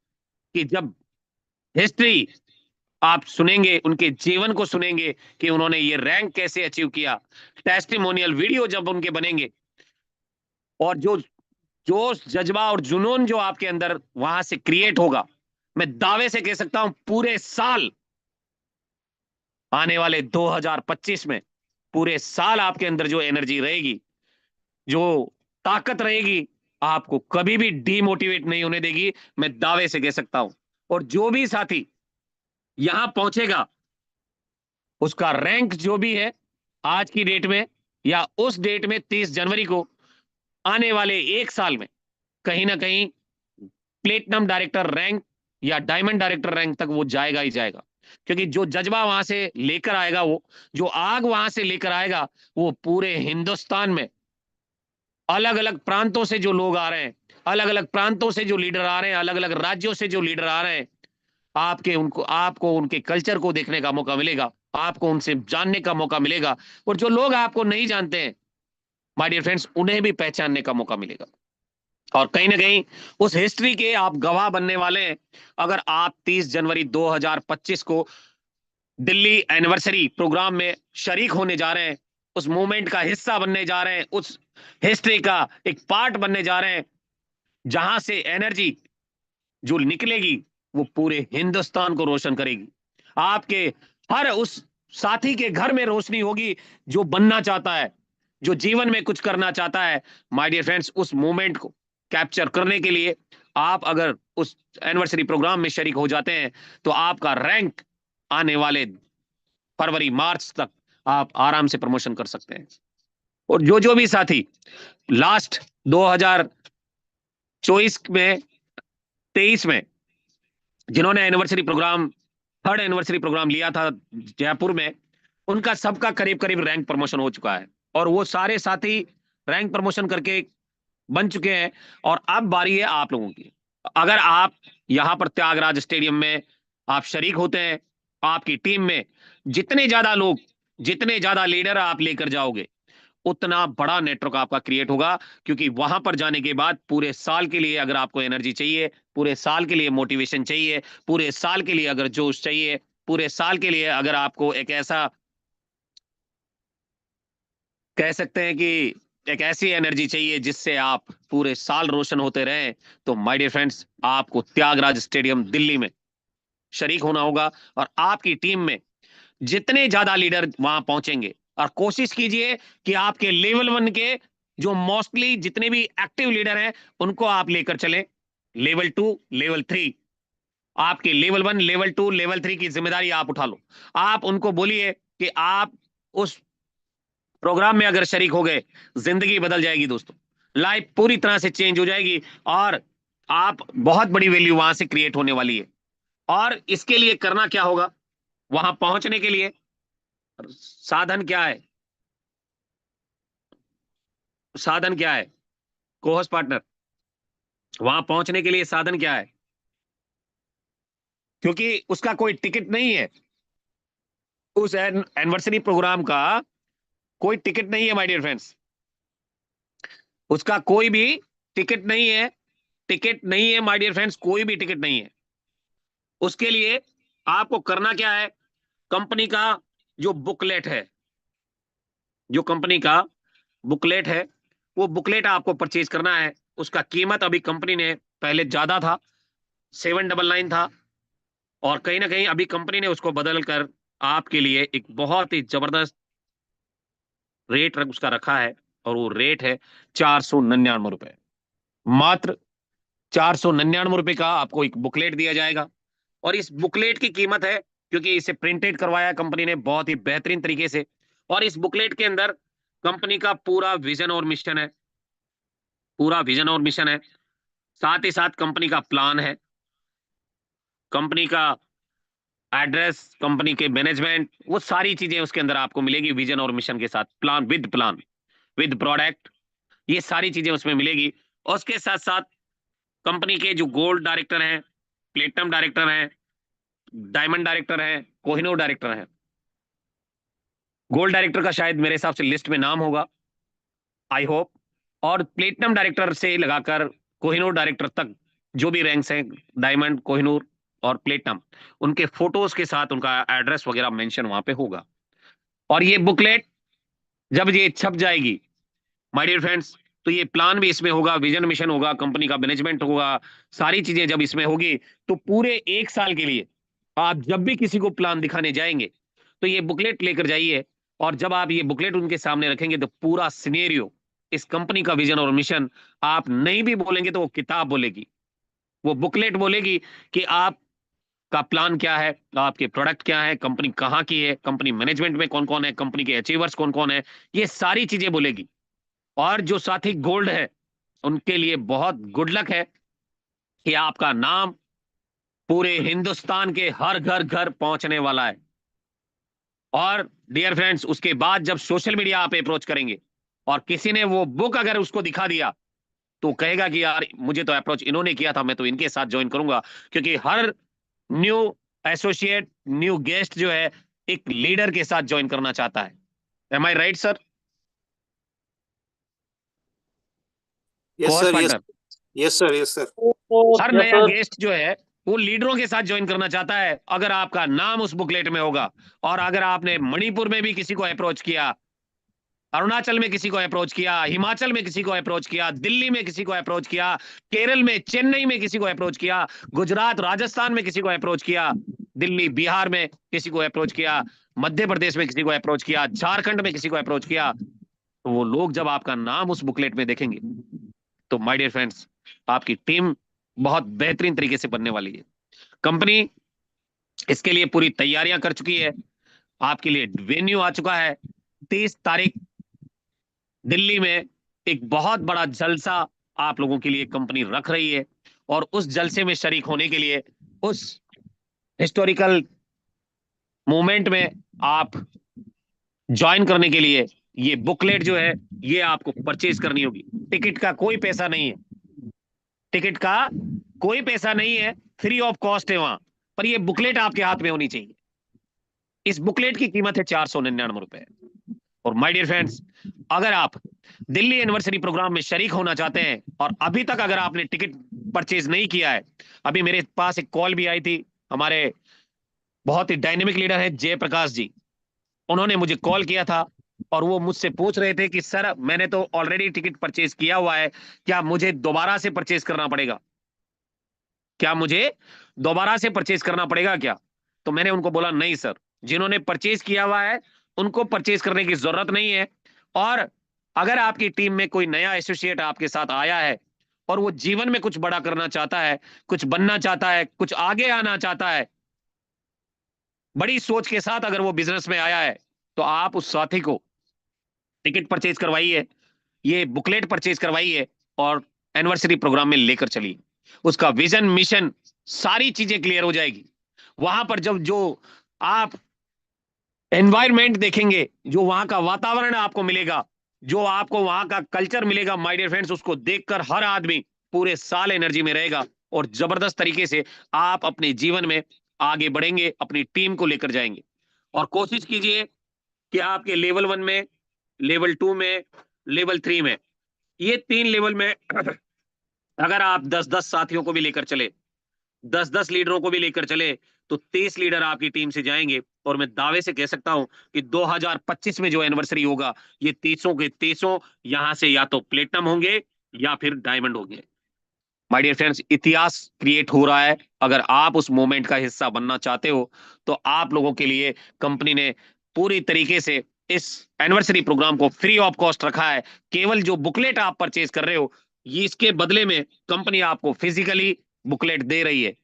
की जब हिस्ट्री आप सुनेंगे, उनके जीवन को सुनेंगे कि उन्होंने ये रैंक कैसे अचीव किया, टेस्टिमोनियल वीडियो जब उनके बनेंगे, और जो जोश, जज्बा और जुनून जो आपके अंदर वहां से क्रिएट होगा, मैं दावे से कह सकता हूं पूरे साल, आने वाले 2025 में पूरे साल आपके अंदर जो एनर्जी रहेगी, जो ताकत रहेगी, आपको कभी भी डीमोटिवेट नहीं होने देगी, मैं दावे से कह सकता हूं। और जो भी साथी यहां पहुंचेगा, उसका रैंक जो भी है आज की डेट में या उस डेट में 30 जनवरी को, आने वाले एक साल में कहीं ना कहीं प्लेटिनम डायरेक्टर रैंक या डायमंड डायरेक्टर रैंक तक वो जाएगा ही जाएगा। क्योंकि जो जज्बा वहां से लेकर आएगा, वो जो आग वहां से लेकर आएगा, वो पूरे हिंदुस्तान में अलग अलग प्रांतों से जो लोग आ रहे हैं, अलग अलग प्रांतों से जो लीडर आ रहे हैं, अलग अलग राज्यों से जो लीडर आ रहे हैं, आपको उनके कल्चर को देखने का मौका मिलेगा, आपको उनसे जानने का मौका मिलेगा। और जो लोग आपको नहीं जानते हैं माय डियर फ्रेंड्स, उन्हें भी पहचानने का मौका मिलेगा। और कहीं ना कहीं उस हिस्ट्री के आप गवाह बनने वाले हैं। अगर आप 30 जनवरी 2025 को दिल्ली एनिवर्सरी प्रोग्राम में शरीक होने जा रहे हैं, उस मूवमेंट का हिस्सा बनने जा रहे हैं, उस हिस्ट्री का एक पार्ट बनने जा रहे हैं, जहां से एनर्जी जो निकलेगी वो पूरे हिंदुस्तान को रोशन करेगी। आपके हर उस साथी के घर में रोशनी होगी जो बनना चाहता है, जो जीवन में कुछ करना चाहता है। माय डियर फ्रेंड्स, उस मोमेंट को कैप्चर करने के लिए आप अगर उस एनिवर्सरी प्रोग्राम में शरीक हो जाते हैं, तो आपका रैंक आने वाले फरवरी मार्च तक आप आराम से प्रमोशन कर सकते हैं। और जो जो भी साथी लास्ट 2024 में, 23 में जिन्होंने anniversary program, third anniversary program लिया था जयपुर में, उनका सबका करीब करीब रैंक प्रमोशन हो चुका है। और वो सारे साथी रैंक प्रमोशन करके बन चुके हैं। और अब बारी है आप लोगों की। अगर आप यहां पर त्यागराज स्टेडियम में आप शरीक होते हैं, आपकी टीम में जितने ज्यादा लोग, जितने ज्यादा लीडर आप लेकर जाओगे, उतना बड़ा नेटवर्क आपका क्रिएट होगा। क्योंकि वहां पर जाने के बाद पूरे साल के लिए अगर आपको एनर्जी चाहिए, पूरे साल के लिए मोटिवेशन चाहिए, पूरे साल के लिए अगर जोश चाहिए, पूरे साल के लिए अगर आपको एक ऐसा कह सकते हैं कि एक ऐसी एनर्जी चाहिए जिससे आप पूरे साल रोशन होते रहें, तो माय डियर फ्रेंड्स, आपको त्यागराज स्टेडियम दिल्ली में शरीक होना होगा। और आपकी टीम में जितने ज्यादा लीडर वहां पहुंचेंगे, और कोशिश कीजिए कि आपके लेवल 1 के जो मोस्टली जितने भी एक्टिव लीडर हैं, उनको आप लेकर चलें। लेवल 2, लेवल 3, आपके लेवल 1, लेवल 2, लेवल 3 की जिम्मेदारी आप उठा लो। आप उनको बोलिए कि आप उस प्रोग्राम में अगर शरीक हो गए, जिंदगी बदल जाएगी दोस्तों, लाइफ पूरी तरह से चेंज हो जाएगी, और आप बहुत बड़ी वैल्यू वहां से क्रिएट होने वाली है। और इसके लिए करना क्या होगा, वहां पहुंचने के लिए साधन क्या है, साधन क्या है को-होस्ट पार्टनर, वहां पहुंचने के लिए साधन क्या है? क्योंकि उसका कोई टिकट नहीं है, उस एनिवर्सरी प्रोग्राम का कोई टिकट नहीं है माय डियर फ्रेंड्स, उसका कोई भी टिकट नहीं है, टिकट नहीं है माय डियर फ्रेंड्स, कोई भी टिकट नहीं है। उसके लिए आपको करना क्या है, कंपनी का जो बुकलेट है, जो कंपनी का बुकलेट है, वो बुकलेट आपको परचेज करना है। उसका कीमत अभी कंपनी ने, पहले ज्यादा था, 799 था, और कहीं ना कहीं अभी कंपनी ने उसको बदल कर आपके लिए एक बहुत ही जबरदस्त रेट उसका रखा है। और वो रेट है 499 रुपए, मात्र 499 रुपए का आपको एक बुकलेट दिया जाएगा। और इस बुकलेट की कीमत है, क्योंकि इसे प्रिंटेड करवाया कंपनी ने बहुत ही बेहतरीन तरीके से, और इस बुकलेट के अंदर कंपनी का पूरा विजन और मिशन है, पूरा विजन और मिशन है, साथ ही साथ कंपनी का प्लान है, कंपनी का एड्रेस, कंपनी के मैनेजमेंट, वो सारी चीजें उसके अंदर आपको मिलेगी विजन और मिशन के साथ, प्लान विद प्रोडक्ट, ये सारी चीजें उसमें मिलेगी। और उसके साथ साथ कंपनी के जो गोल्ड डायरेक्टर हैं, प्लेटिनम डायरेक्टर हैं, डायमंड डायरेक्टर हैं, कोहिनूर डायरेक्टर हैं। गोल्ड डायरेक्टर का शायद मेरे हिसाब से लिस्ट में नाम होगा, आई होप। और प्लेटिनम डायरेक्टर से लगाकर कोहिनूर डायरेक्टर तक जो भी रैंक्स हैं, डायमंड, कोहिनूर और प्लेटिनम, उनके फोटोज के साथ उनका एड्रेस वगैरह मेंशन वहां पे होगा। और ये बुकलेट जब ये छप जाएगी माय डियर फ्रेंड्स, तो ये प्लान भी इसमें होगा, विजन मिशन होगा, कंपनी का मैनेजमेंट होगा, सारी चीजें जब इसमें होगी तो पूरे 1 साल के लिए आप जब भी किसी को प्लान दिखाने जाएंगे तो ये बुकलेट लेकर जाइए। और जब आप ये बुकलेट उनके सामने रखेंगे तो पूरा सिनेरियो, इस कंपनी का विजन और मिशन, आप नहीं भी बोलेंगे तो वो किताब बोलेगी, वो बुकलेट बोलेगी कि आप का प्लान क्या है, आपके प्रोडक्ट क्या है, कंपनी कहाँ की है, कंपनी मैनेजमेंट में कौन कौन है, कंपनी के अचीवर्स कौन कौन है, ये सारी चीजें बोलेगी। और जो साथी गोल्ड है उनके लिए बहुत गुड लक है कि आपका नाम पूरे हिंदुस्तान के हर घर घर पहुंचने वाला है। और डियर फ्रेंड्स, उसके बाद जब सोशल मीडिया आप अप्रोच करेंगे और किसी ने वो बुक अगर उसको दिखा दिया तो कहेगा कि यार मुझे तो अप्रोच इन्होंने किया था, मैं तो इनके साथ ज्वाइन करूंगा। क्योंकि हर न्यू एसोसिएट, न्यू गेस्ट जो है एक लीडर के साथ ज्वाइन करना चाहता है। Am I right sir? Yes sir, yes sir, yes sir. हर नया गेस्ट जो है वो लीडरों के साथ ज्वाइन करना चाहता है अगर आपका नाम उस बुकलेट में होगा। और अगर आपने मणिपुर में भी किसी को अप्रोच किया, अरुणाचल में किसी को अप्रोच किया, हिमाचल में किसी को अप्रोच किया, दिल्ली में किसी को अप्रोच किया, केरल में, चेन्नई में किसी को अप्रोच किया, गुजरात, राजस्थान में किसी को अप्रोच किया, दिल्ली, बिहार में किसी को अप्रोच किया, मध्य प्रदेश में किसी को अप्रोच किया, झारखंड में किसी को अप्रोच किया, तो वो लोग जब आपका नाम उस बुकलेट में देखेंगे तो माय डियर फ्रेंड्स, आपकी टीम बहुत बेहतरीन तरीके से बनने वाली है। कंपनी इसके लिए पूरी तैयारियां कर चुकी है, आपके लिए वेन्यू आ चुका है। 30 तारीख दिल्ली में एक बहुत बड़ा जलसा आप लोगों के लिए कंपनी रख रही है। और उस जलसे में शरीक होने के लिए, उस हिस्टोरिकल मोमेंट में आप ज्वाइन करने के लिए ये बुकलेट जो है ये आपको परचेज करनी होगी। टिकट का कोई पैसा नहीं है, टिकट का कोई पैसा नहीं है, फ्री ऑफ कॉस्ट है वहां पर। ये बुकलेट आपके हाथ में होनी चाहिए। इस बुकलेट की कीमत है 499 रुपए। और माय डियर फ्रेंड्स, अगर आप दिल्ली एनिवर्सरी प्रोग्राम में शरीक होना चाहते हैं और अभी तक अगर आपने टिकट परचेज नहीं किया है, अभी मेरे पास एक कॉल भी आई थी, हमारे बहुत ही डायनेमिक लीडर है जयप्रकाश जी, उन्होंने मुझे कॉल किया था और वो मुझसे पूछ रहे थे कि सर मैंने तो ऑलरेडी टिकट परचेज किया हुआ है, क्या मुझे दोबारा से परचेज करना पड़ेगा, क्या मुझे दोबारा से परचेज करना पड़ेगा क्या? तो मैंने उनको बोला नहीं सर, जिन्होंने परचेज किया हुआ है उनको परचेज करने की जरूरत नहीं है। और अगर आपकी टीम में कोई नया एसोसिएट आपके साथ आया है और वो जीवन में कुछ बड़ा करना चाहता है, कुछ बनना चाहता है, कुछ आगे आना चाहता है, बड़ी सोच के साथ अगर वो बिजनेस में आया है, तो आप उस साथी को टिकट परचेज करवाइए, ये बुकलेट परचेज करवाइए और एनिवर्सरी प्रोग्राम में लेकर चलिए। उसका विजन, मिशन, सारी चीजें क्लियर हो जाएगी। वहां पर जब जो आप एनवायरमेंट देखेंगे, जो वहां का वातावरण आपको मिलेगा, जो आपको वहां का कल्चर मिलेगा, माय डियर फ्रेंड्स, उसको देखकर हर आदमी पूरे साल एनर्जी में रहेगा और जबरदस्त तरीके से आप अपने जीवन में आगे बढ़ेंगे, अपनी टीम को लेकर जाएंगे। और कोशिश कीजिए कि आपके लेवल 1 में, लेवल 2 में, लेवल 3 में, ये 3 लेवल में अगर आप 10-10 साथियों को भी लेकर चले, 10-10 लीडरों को भी लेकर चले, तो 30 लीडर आपकी टीम से जाएंगे। और मैं दावे से कह सकता हूं कि 2025 में जो एनिवर्सरी होगा, ये 30 के 30 यहां से या तो प्लेटिनम होंगे या फिर डायमंड होंगे। माय डियर फ्रेंड्स, इतिहास क्रिएट हो रहा है। अगर आप उस मोमेंट का हिस्सा बनना चाहते हो तो आप लोगों के लिए कंपनी ने पूरी तरीके से इस एनिवर्सरी प्रोग्राम को फ्री ऑफ कॉस्ट रखा है। केवल जो बुकलेट आप परचेज कर रहे हो, ये इसके बदले में कंपनी आपको फिजिकली बुकलेट दे रही है।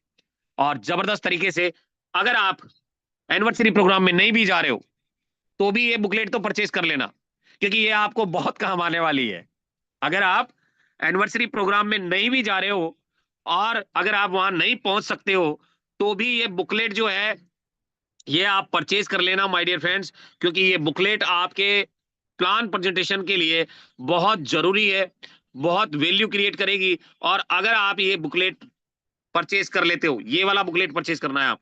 और जबरदस्त तरीके से अगर आप एनिवर्सरी प्रोग्राम में नहीं भी जा रहे हो तो भी ये बुकलेट तो परचेज कर लेना। क्योंकि ये आपको बहुत काम आने वाली है। अगर आप एनिवर्सरी प्रोग्राम में नहीं भी जा रहे हो और अगर आप वहां नहीं पहुंच सकते हो तो भी ये बुकलेट जो है ये आप परचेज कर लेना माय डियर फ्रेंड्स, क्योंकि ये बुकलेट आपके प्लान प्रेजेंटेशन के लिए बहुत जरूरी है, बहुत वैल्यू क्रिएट करेगी। और अगर आप ये बुकलेट परचेज कर लेते हो, ये वाला बुकलेट परचेज करना है, आप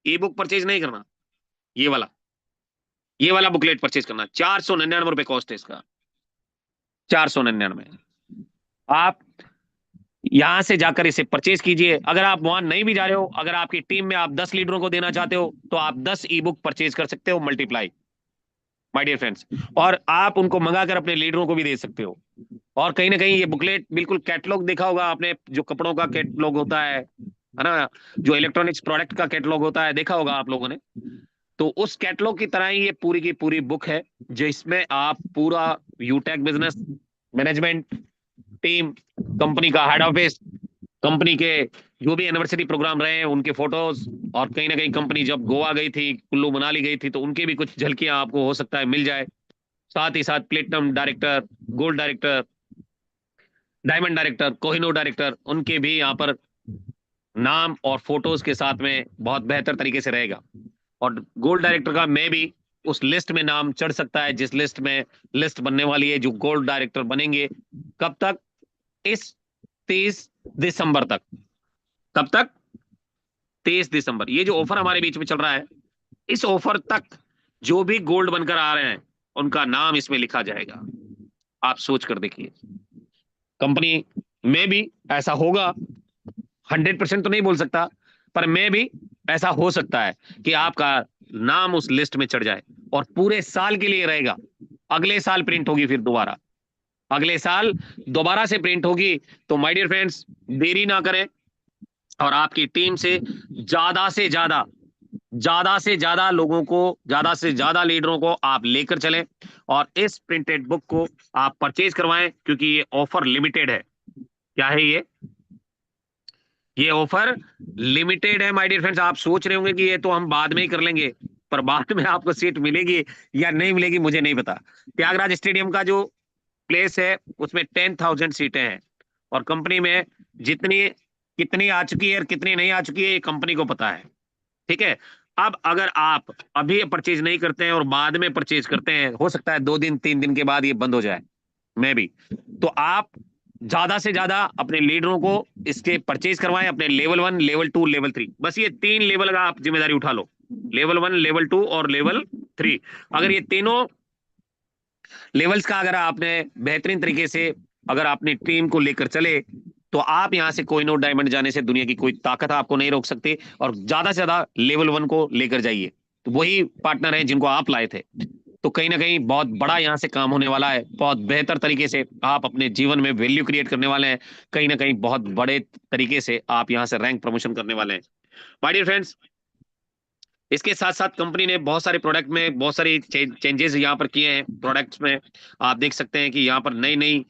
ई बुक परचेज नहीं करना, ये वाला बुकलेट परचेज करना। 499 रुपए कॉस्ट है इसका, 499। आप यहां से जाकर इसे परचेज कीजिए। अगर आप वहां नहीं भी जा रहे हो, अगर आपकी टीम में आप 10 लीडरों को देना चाहते हो तो आप 10 ई बुक परचेज कर सकते हो, मल्टीप्लाई माय डियर फ्रेंड्स, और आप उनको मंगाकर अपने लीडरों को भी दे सकते हो। और कहीं ना कहीं ये बुकलेट बिल्कुल कैटलॉग देखा होगा आपने, जो कपड़ों का कैटलॉग होता है ना, जो इलेक्ट्रॉनिक्स प्रोडक्ट का कैटलॉग होता है, देखा होगा आप लोगों ने। तो उस कैटलॉग की तरह ही ये पूरी की पूरी बुक है, जिसमें आप पूरा यूटेक बिजनेस मैनेजमेंट टीम, कंपनी का हेड ऑफिस, कंपनी के जो भी एनिवर्सरी प्रोग्राम रहे हैं उनके फोटोज, और कहीं ना कहीं कंपनी जब गोवा गई थी, कुल्लू मनाली गई थी, तो उनके भी कुछ झलकियां आपको हो सकता है मिल जाए। साथ ही साथ platinum director, gold director, diamond director, Kohinoor director, उनके भी यहाँ पर नाम और फोटोज के साथ में बहुत बेहतर तरीके से रहेगा। और गोल्ड डायरेक्टर का मैं भी उस लिस्ट में नाम चढ़ सकता है, जिस लिस्ट में लिस्ट बनने वाली है, जो गोल्ड डायरेक्टर बनेंगे। कब तक? इस 30 दिसंबर तक। कब तक? 23 दिसंबर। ये जो ऑफर हमारे बीच में चल रहा है, इस ऑफर तक जो भी गोल्ड बनकर आ रहे हैं उनका नाम इसमें लिखा जाएगा। आप सोच कर देखिए, कंपनी में भी ऐसा होगा, 100% तो नहीं बोल सकता, पर मैं भी ऐसा हो सकता है कि आपका नाम उस लिस्ट में चढ़ जाए और पूरे साल के लिए रहेगा। अगले साल प्रिंट होगी, फिर दोबारा अगले साल दोबारा से प्रिंट होगी। तो माय डियर फ्रेंड्स, देरी ना करें और आपकी टीम से ज्यादा लोगों को, ज्यादा से ज्यादा लीडरों को आप लेकर चलें और इस प्रिंटेड बुक को आप परचेज करवाएं, क्योंकि ये ऑफर लिमिटेड है। क्या है ये ऑफर लिमिटेड है माय डियर फ्रेंड्स। आप सोच रहे होंगे कि ये तो हम बाद में ही कर लेंगे, पर बाद में आपको सीट मिलेगी या नहीं मिलेगी मुझे नहीं पता। त्यागराज स्टेडियम का जो प्लेस है उसमें 10,000 सीटें हैं, और कंपनी में कितनी आ चुकी है और कितनी नहीं आ चुकी है ये कंपनी को पता है, ठीक है। अब अगर आप अभी परचेज नहीं करते हैं और बाद में परचेज करते हैं, हो सकता है 2 दिन 3 दिन के बाद ये बंद हो जाए, मैं भी, तो आप ज्यादा से ज्यादा अपने लीडरों को इसके परचेज करवाएं, अपने लेवल 1, लेवल 2, लेवल 3, बस ये 3 लेवल का आप जिम्मेदारी उठा लो, लेवल 1, लेवल 2 और लेवल 3। अगर ये तीनों लेवल्स का अगर आपने बेहतरीन तरीके से अगर अपनी टीम को लेकर चले, तो आप यहां से कोहिनूर डायमंड जाने से दुनिया की कोई ताकत आपको नहीं रोक सकती। और ज्यादा से ज्यादा लेवल 1 को लेकर जाइए, तो वही पार्टनर हैं जिनको आप लाए थे। तो कहीं ना कहीं बहुत बड़ा यहाँ से काम होने वाला है, बहुत बेहतर तरीके से आप अपने जीवन में वैल्यू क्रिएट करने वाले हैं, कहीं ना कहीं बहुत बड़े तरीके से आप यहाँ से रैंक प्रमोशन करने वाले हैं माय डियर फ्रेंड्स। इसके साथ साथ कंपनी ने बहुत सारे प्रोडक्ट में बहुत सारी चेंजेस यहाँ पर किए हैं। प्रोडक्ट्स में आप देख सकते हैं कि यहाँ पर नई नई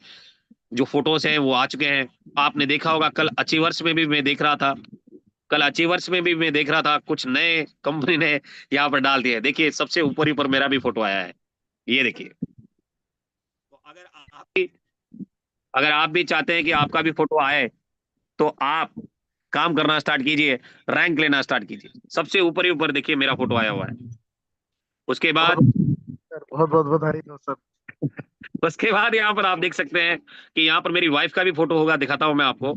जो फोटोज हैं वो आ चुके हैं। आपने देखा होगा कल अचीवर्स में भी मैं देख रहा था, कुछ नए कंपनी ने यहाँ पर डाल दिया है। देखिए सबसे ऊपर मेरा भी फोटो आया है, ये देखिए। तो अगर आप भी चाहते हैं कि आपका भी फोटो आए, तो आप काम करना स्टार्ट कीजिए, रैंक लेना स्टार्ट कीजिए। सबसे ऊपर देखिए मेरा फोटो आया हुआ है। उसके बाद बहुत बहुत बधाई हो सर। उसके बाद यहाँ पर आप देख सकते हैं कि यहाँ पर मेरी वाइफ का भी फोटो होगा, दिखाता हूं मैं आपको।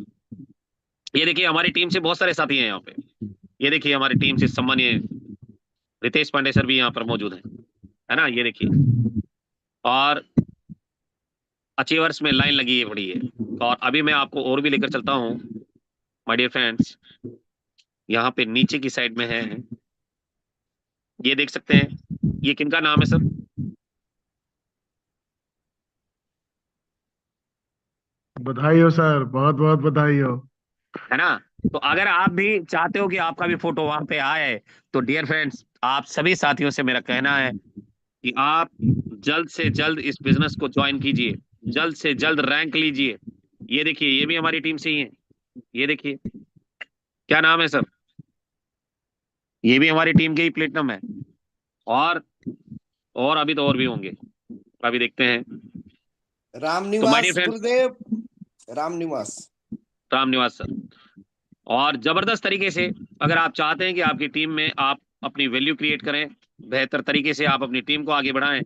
ये देखिए हमारी टीम से बहुत सारे साथी हैं यहाँ पे। ये देखिए हमारी टीम से सम्मानीय रितेश पांडे सर भी यहाँ पर मौजूद है ना, ये देखिए। और अचीवर्स में लाइन लगी है बड़ी है। और अभी मैं आपको और भी लेकर चलता हूँ माय डियर फ्रेंड्स। यहाँ पे नीचे की साइड में है, ये देख सकते हैं, ये किनका नाम है सर? बधाई हो सर, बहुत बहुत बधाई हो, है ना। तो अगर आप भी चाहते हो कि आपका भी फोटो वहां पे आए, तो डियर फ्रेंड्स आप सभी साथियों से मेरा कहना है कि आप जल्द से जल्द इस बिजनेस को ज्वाइन कीजिए, जल्द से जल्द रैंक लीजिए। ये देखिए ये भी हमारी टीम से ही है, ये देखिए क्या नाम है सर, ये भी हमारी टीम के ही प्लेटिनम है। और अभी तो और भी होंगे। अभी देखते हैं। रामनिवास गुरुदेव, रामनिवास सर। और जबरदस्त तरीके से अगर आप चाहते हैं कि आपकी टीम में आप अपनी वैल्यू क्रिएट करें, बेहतर तरीके से आप अपनी टीम को आगे बढ़ाएं,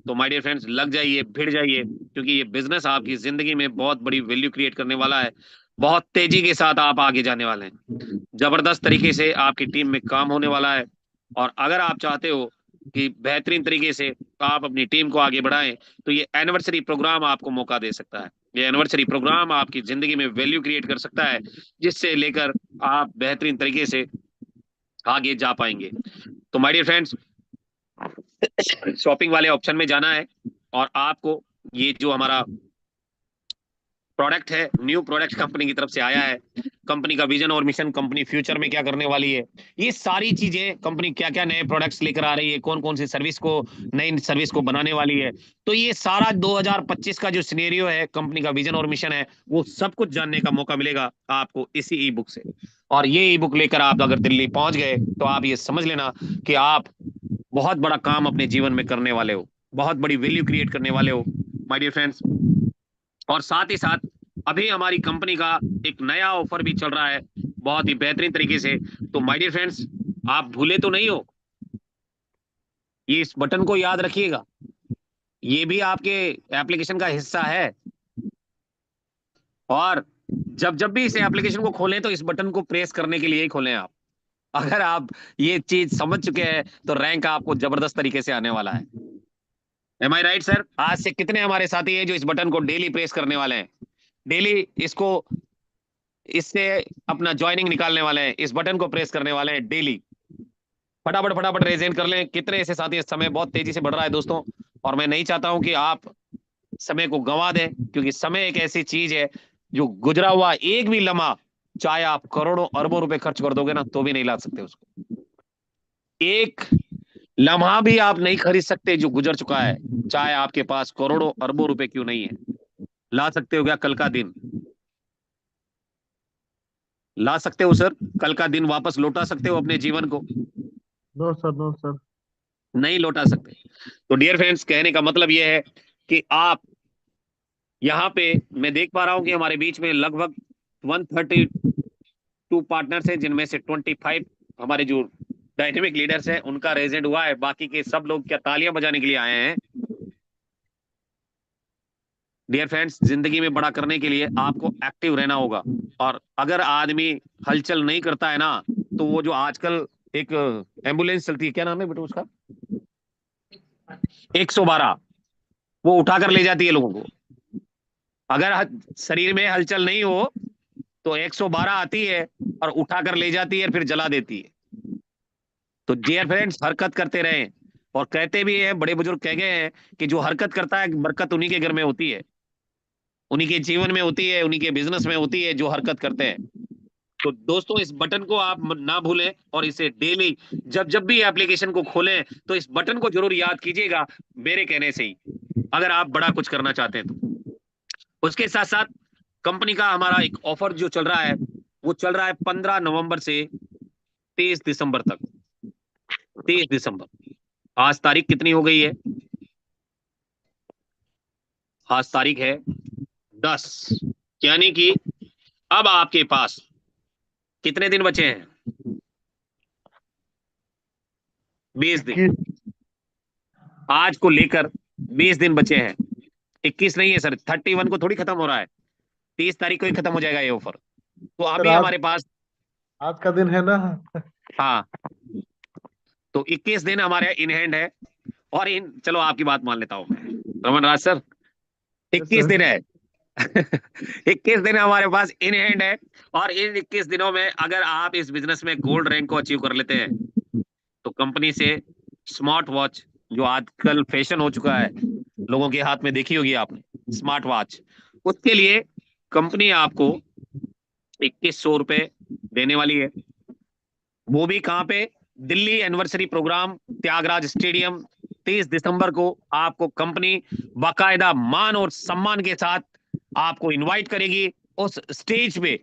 तो माय डियर फ्रेंड्स लग जाइए, भिड़ जाइए, क्योंकि ये बिजनेस आपकी जिंदगी में बहुत बड़ी वैल्यू क्रिएट करने वाला है। बहुत तेजी के साथ आप आगे जाने वाले हैं, जबरदस्त तरीके से आपकी टीम में काम होने वाला है। और अगर आप चाहते हो कि बेहतरीन तरीके से आप अपनी टीम को आगे बढ़ाएं, तो ये एनिवर्सरी प्रोग्राम आपको मौका दे सकता है। ये एनिवर्सरी प्रोग्राम आपकी जिंदगी में वैल्यू क्रिएट कर सकता है, जिससे लेकर आप बेहतरीन तरीके से आगे जा पाएंगे। तो माय डियर फ्रेंड्स, शॉपिंग वाले ऑप्शन में जाना है और आपको ये जो हमारा प्रोडक्ट है, न्यू प्रोडक्ट कंपनी की तरफ से आया है, कंपनी का विजन और मिशन, कंपनी फ्यूचर में क्या करने वाली है, ये सारी चीजें, कंपनी क्या क्या नए प्रोडक्ट्स लेकर आ रही है, कौन कौन सी सर्विस को, नई सर्विस को बनाने वाली है, तो ये सारा 2025 का जो सिनेरियो है, कंपनी का विजन और मिशन है, वो सब कुछ जानने का मौका मिलेगा आपको इसी ई बुक से। और ये ई बुक लेकर आप अगर दिल्ली पहुंच गए तो आप ये समझ लेना कि आप बहुत बड़ा काम अपने जीवन में करने वाले हो, बहुत बड़ी वैल्यू क्रिएट करने वाले हो माय डियर फ्रेंड्स। और साथ ही साथ अभी हमारी कंपनी का एक नया ऑफर भी चल रहा है बहुत ही बेहतरीन तरीके से। तो माय डियर फ्रेंड्स, आप भूले तो नहीं हो, ये इस बटन को याद रखिएगा, ये भी आपके एप्लीकेशन का हिस्सा है। और जब जब भी इस एप्लीकेशन को खोलें तो इस बटन को प्रेस करने के लिए ही खोलें आप। अगर आप ये चीज समझ चुके हैं तो रैंक आपको जबरदस्त तरीके से आने वाला है। Am I right sir? आज से कितने हमारे साथी हैं जो इस बटन को डेली प्रेस करने वाले हैं, डेली इससे अपना ज्वाइनिंग निकालने वाले हैं, इस बटन को प्रेस करने वाले हैं डेली? फटाफट फटाफट रेज इन कर लें। कितने ऐसे साथी हैं? समय बहुत तेजी से बढ़ रहा है दोस्तों, और मैं नहीं चाहता हूं कि आप समय को गंवा दें, क्योंकि समय एक ऐसी चीज है जो गुजरा हुआ एक भी लम्हा, चाहे आप करोड़ों अरबों रुपए खर्च कर दोगे ना, तो भी नहीं ला सकते उसको। एक लम्हा भी आप नहीं खरीद सकते जो गुजर चुका है, चाहे आपके पास करोड़ों अरबों रुपए क्यों नहीं है। ला सकते हो क्या कल का दिन? ला सकते हो सर? कल का दिन वापस लौटा सकते हो अपने जीवन को? नो सर, नो सर, नहीं लौटा सकते। तो डियर फ्रेंड्स, कहने का मतलब यह है कि आप यहाँ पे, मैं देख पा रहा हूं कि हमारे बीच में लगभग 132 पार्टनर्स हैं, जिनमें से 25 हमारे जो डायनेमिक लीडर्स हैं उनका रेजेंट हुआ है। बाकी के सब लोग क्या तालियां बजाने के लिए आए हैं? डियर फ्रेंड्स, जिंदगी में बड़ा करने के लिए आपको एक्टिव रहना होगा। और अगर आदमी हलचल नहीं करता है ना, तो वो जो आजकल एक एम्बुलेंस चलती है, क्या नाम है बेटा उसका, 112, वो उठाकर ले जाती है लोगों को। अगर शरीर में हलचल नहीं हो तो 112 आती है और उठाकर ले जाती है, फिर जला देती है। तो डियर फ्रेंड्स, हरकत करते रहें। और कहते भी हैं, बड़े बुजुर्ग कह गए हैं कि जो हरकत करता है बरकत उन्हीं के घर में होती है, उन्हीं के जीवन में होती है, उन्हीं के बिजनेस में होती है, जो हरकत करते हैं। तो दोस्तों, इस बटन को आप ना भूलें और इसे डेली जब जब भी एप्लीकेशन को खोलें तो इस बटन को जरूर याद कीजिएगा, मेरे कहने से ही, अगर आप बड़ा कुछ करना चाहते हैं तो। उसके साथ साथ कंपनी का हमारा एक ऑफर जो चल रहा है, वो चल रहा है 15 नवंबर से 23 दिसंबर तक। 23 दिसंबर, आज तारीख कितनी हो गई है? आज तारीख है 10, यानी कि अब आपके पास कितने दिन बचे हैं? 20 दिन। आज को लेकर 20 दिन बचे हैं। 21 नहीं है सर, 31 को थोड़ी खत्म हो रहा है, 30 तारीख को ही खत्म हो जाएगा ये ऑफर। तो अभी हमारे पास आज का दिन है ना। हाँ, तो 21 दिन हमारे इन हैंड है। और चलो आपकी बात मान लेता हूं मैं, रमन राज सर, 21 दिन है। 21 दिन हमारे पास इन हैंड है। और इन 21 दिनों में अगर आप इस बिजनेस में गोल्ड रैंक को अचीव कर लेते हैं, तो कंपनी से स्मार्ट वॉच, जो आजकल फैशन हो चुका है, लोगों के हाथ में देखी होगी आपने स्मार्ट वॉच, उसके लिए कंपनी आपको 2100 रुपए देने वाली है। वो भी कहां पे? Delhi anniversary program, Tyagaraj stadium, 30 दिसंबर को आपको कंपनी बाकायदा मान और सम्मान के साथ आपको इनवाइट करेगी उस स्टेज पे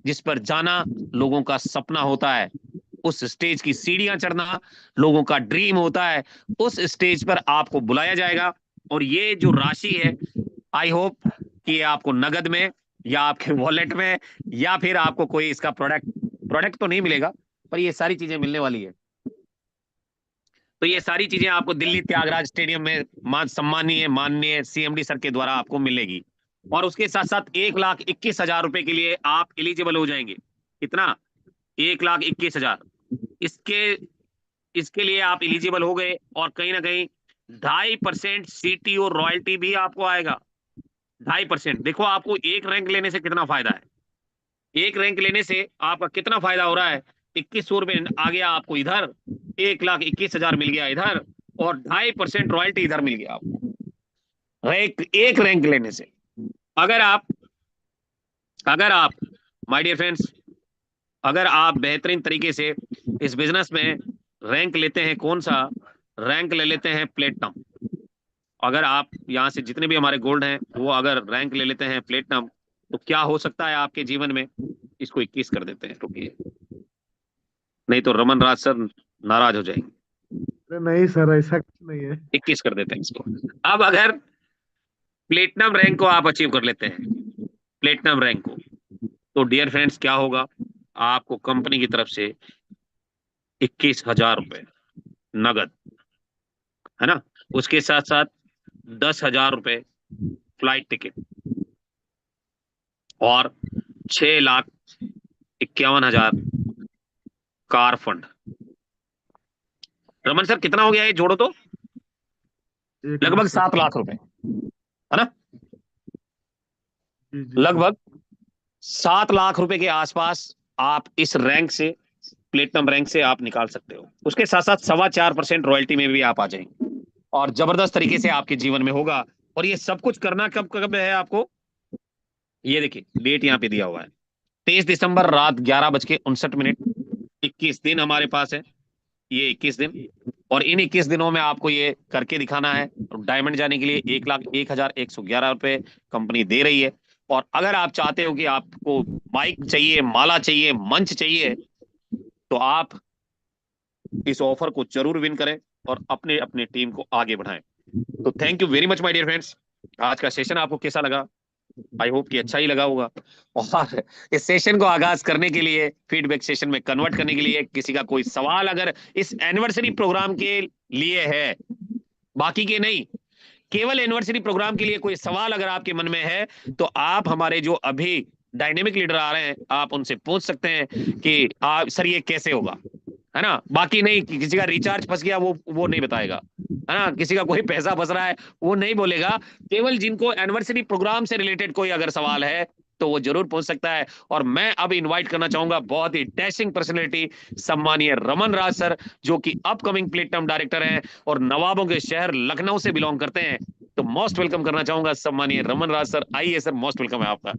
जिस पर जाना लोगों का सपना होता है, उस स्टेज की सीढ़ियां चढ़ना लोगों का ड्रीम होता है। उस स्टेज पर आपको बुलाया जाएगा और ये जो राशि है आई होप कि आपको नगद में या आपके वॉलेट में या फिर आपको कोई इसका प्रोडक्ट तो नहीं मिलेगा, पर ये सारी चीजें मिलने वाली है। तो ये सारी चीजें आपको दिल्ली त्यागराज स्टेडियम में सम्मानीय माननीय सीएमडी सर के द्वारा आपको मिलेगी। और उसके साथ साथ 1,21,000 रुपए के लिए आप एलिजिबल हो जाएंगे। कितना? 1,21,000। इसके लिए आप एलिजिबल हो गए और कहीं ना कहीं 2.5% सीटी और रॉयल्टी भी आपको आएगा। 2.5%। देखो आपको एक रैंक लेने से कितना फायदा है। एक रैंक लेने से आपका कितना फायदा हो रहा है। 2,100 रुपए आ गया आपको इधर, 1,21,000 मिल गया इधर, और 2.5% रॉयल्टी इधर मिल गया आपको एक रैंक लेने से। अगर आप माय डियर फ्रेंड्स, अगर आप बेहतरीन तरीके से इस बिजनेस में रैंक लेते हैं, कौन सा रैंक ले लेते हैं? प्लेटिनम। अगर आप यहां से जितने भी हमारे गोल्ड हैं वो अगर रैंक ले लेते हैं प्लेटिनम, तो क्या हो सकता है आपके जीवन में? इसको 21 कर देते हैं, रुकिए, नहीं तो रमन राज सर नाराज हो जाएंगे। नहीं सर, ऐसा कुछ नहीं है। 21 कर देते हैं इसको। अब अगर प्लेटिनम रैंक को आप अचीव कर लेते हैं, प्लेटिनम रैंक को, तो डियर फ्रेंड्स क्या होगा? आपको कंपनी की तरफ से 21,000 रुपए नगद, है ना, उसके साथ साथ 10,000 रुपए फ्लाइट टिकट और 6,51,000 कार फंड। रमन सर कितना हो गया ये? जोड़ो तो लगभग 7 लाख रुपए, है ना, लगभग 7 लाख रुपए के आसपास आप इस रैंक से, प्लेटिनम रैंक से आप निकाल सकते हो। उसके साथ साथ 4.25% रॉयल्टी में भी आप आ जाएंगे और जबरदस्त तरीके से आपके जीवन में होगा। और ये सब कुछ करना कब है आपको? ये देखिए डेट यहाँ पे दिया हुआ है, 23 दिसंबर रात 11:59। 21 दिन हमारे पास है, ये 21 दिन, और इन 21 दिनों में आपको ये करके दिखाना है। डायमंड जाने के लिए 1,01,111 रुपए कंपनी दे रही है। और अगर आप चाहते हो कि आपको माइक चाहिए, माला चाहिए, मंच चाहिए, तो आप इस ऑफर को जरूर विन करें और अपने अपने टीम को आगे बढ़ाएं। तो thank you very much my dear friends. आज का सेशन आपको कैसा लगा? आई होप कि अच्छा ही लगा होगा। और इस सेशन को आगाज करने के लिए, फीडबैक सेशन में कन्वर्ट करने के लिए, किसी का कोई सवाल अगर इस एनिवर्सरी प्रोग्राम के लिए है, बाकी के नहीं, केवल एनिवर्सरी प्रोग्राम के लिए कोई सवाल अगर आपके मन में है, तो आप हमारे जो अभी डायनेमिक लीडर आ रहे हैं, आप उनसे पूछ सकते हैं कि आप सर ये कैसे होगा, है ना। बाकी नहीं, किसी का रिचार्ज फंस गया वो नहीं बताएगा, है ना, किसी का कोई पैसा फंस रहा है वो नहीं बोलेगा। केवल जिनको एनिवर्सरी प्रोग्राम से रिलेटेड कोई अगर सवाल है तो वो जरूर पूछ सकता है। और मैं अब इनवाइट करना चाहूंगा बहुत ही डैशिंग पर्सनैलिटी, सम्मानीय रमन राज सर, जो कि अपकमिंग प्लेटिनम डायरेक्टर हैं और नवाबों के शहर लखनऊ से बिलोंग करते हैं। तो मोस्ट वेलकम करना चाहूंगा सम्मानीय रमन राज सर। आइए सर, मोस्ट वेलकम है आपका।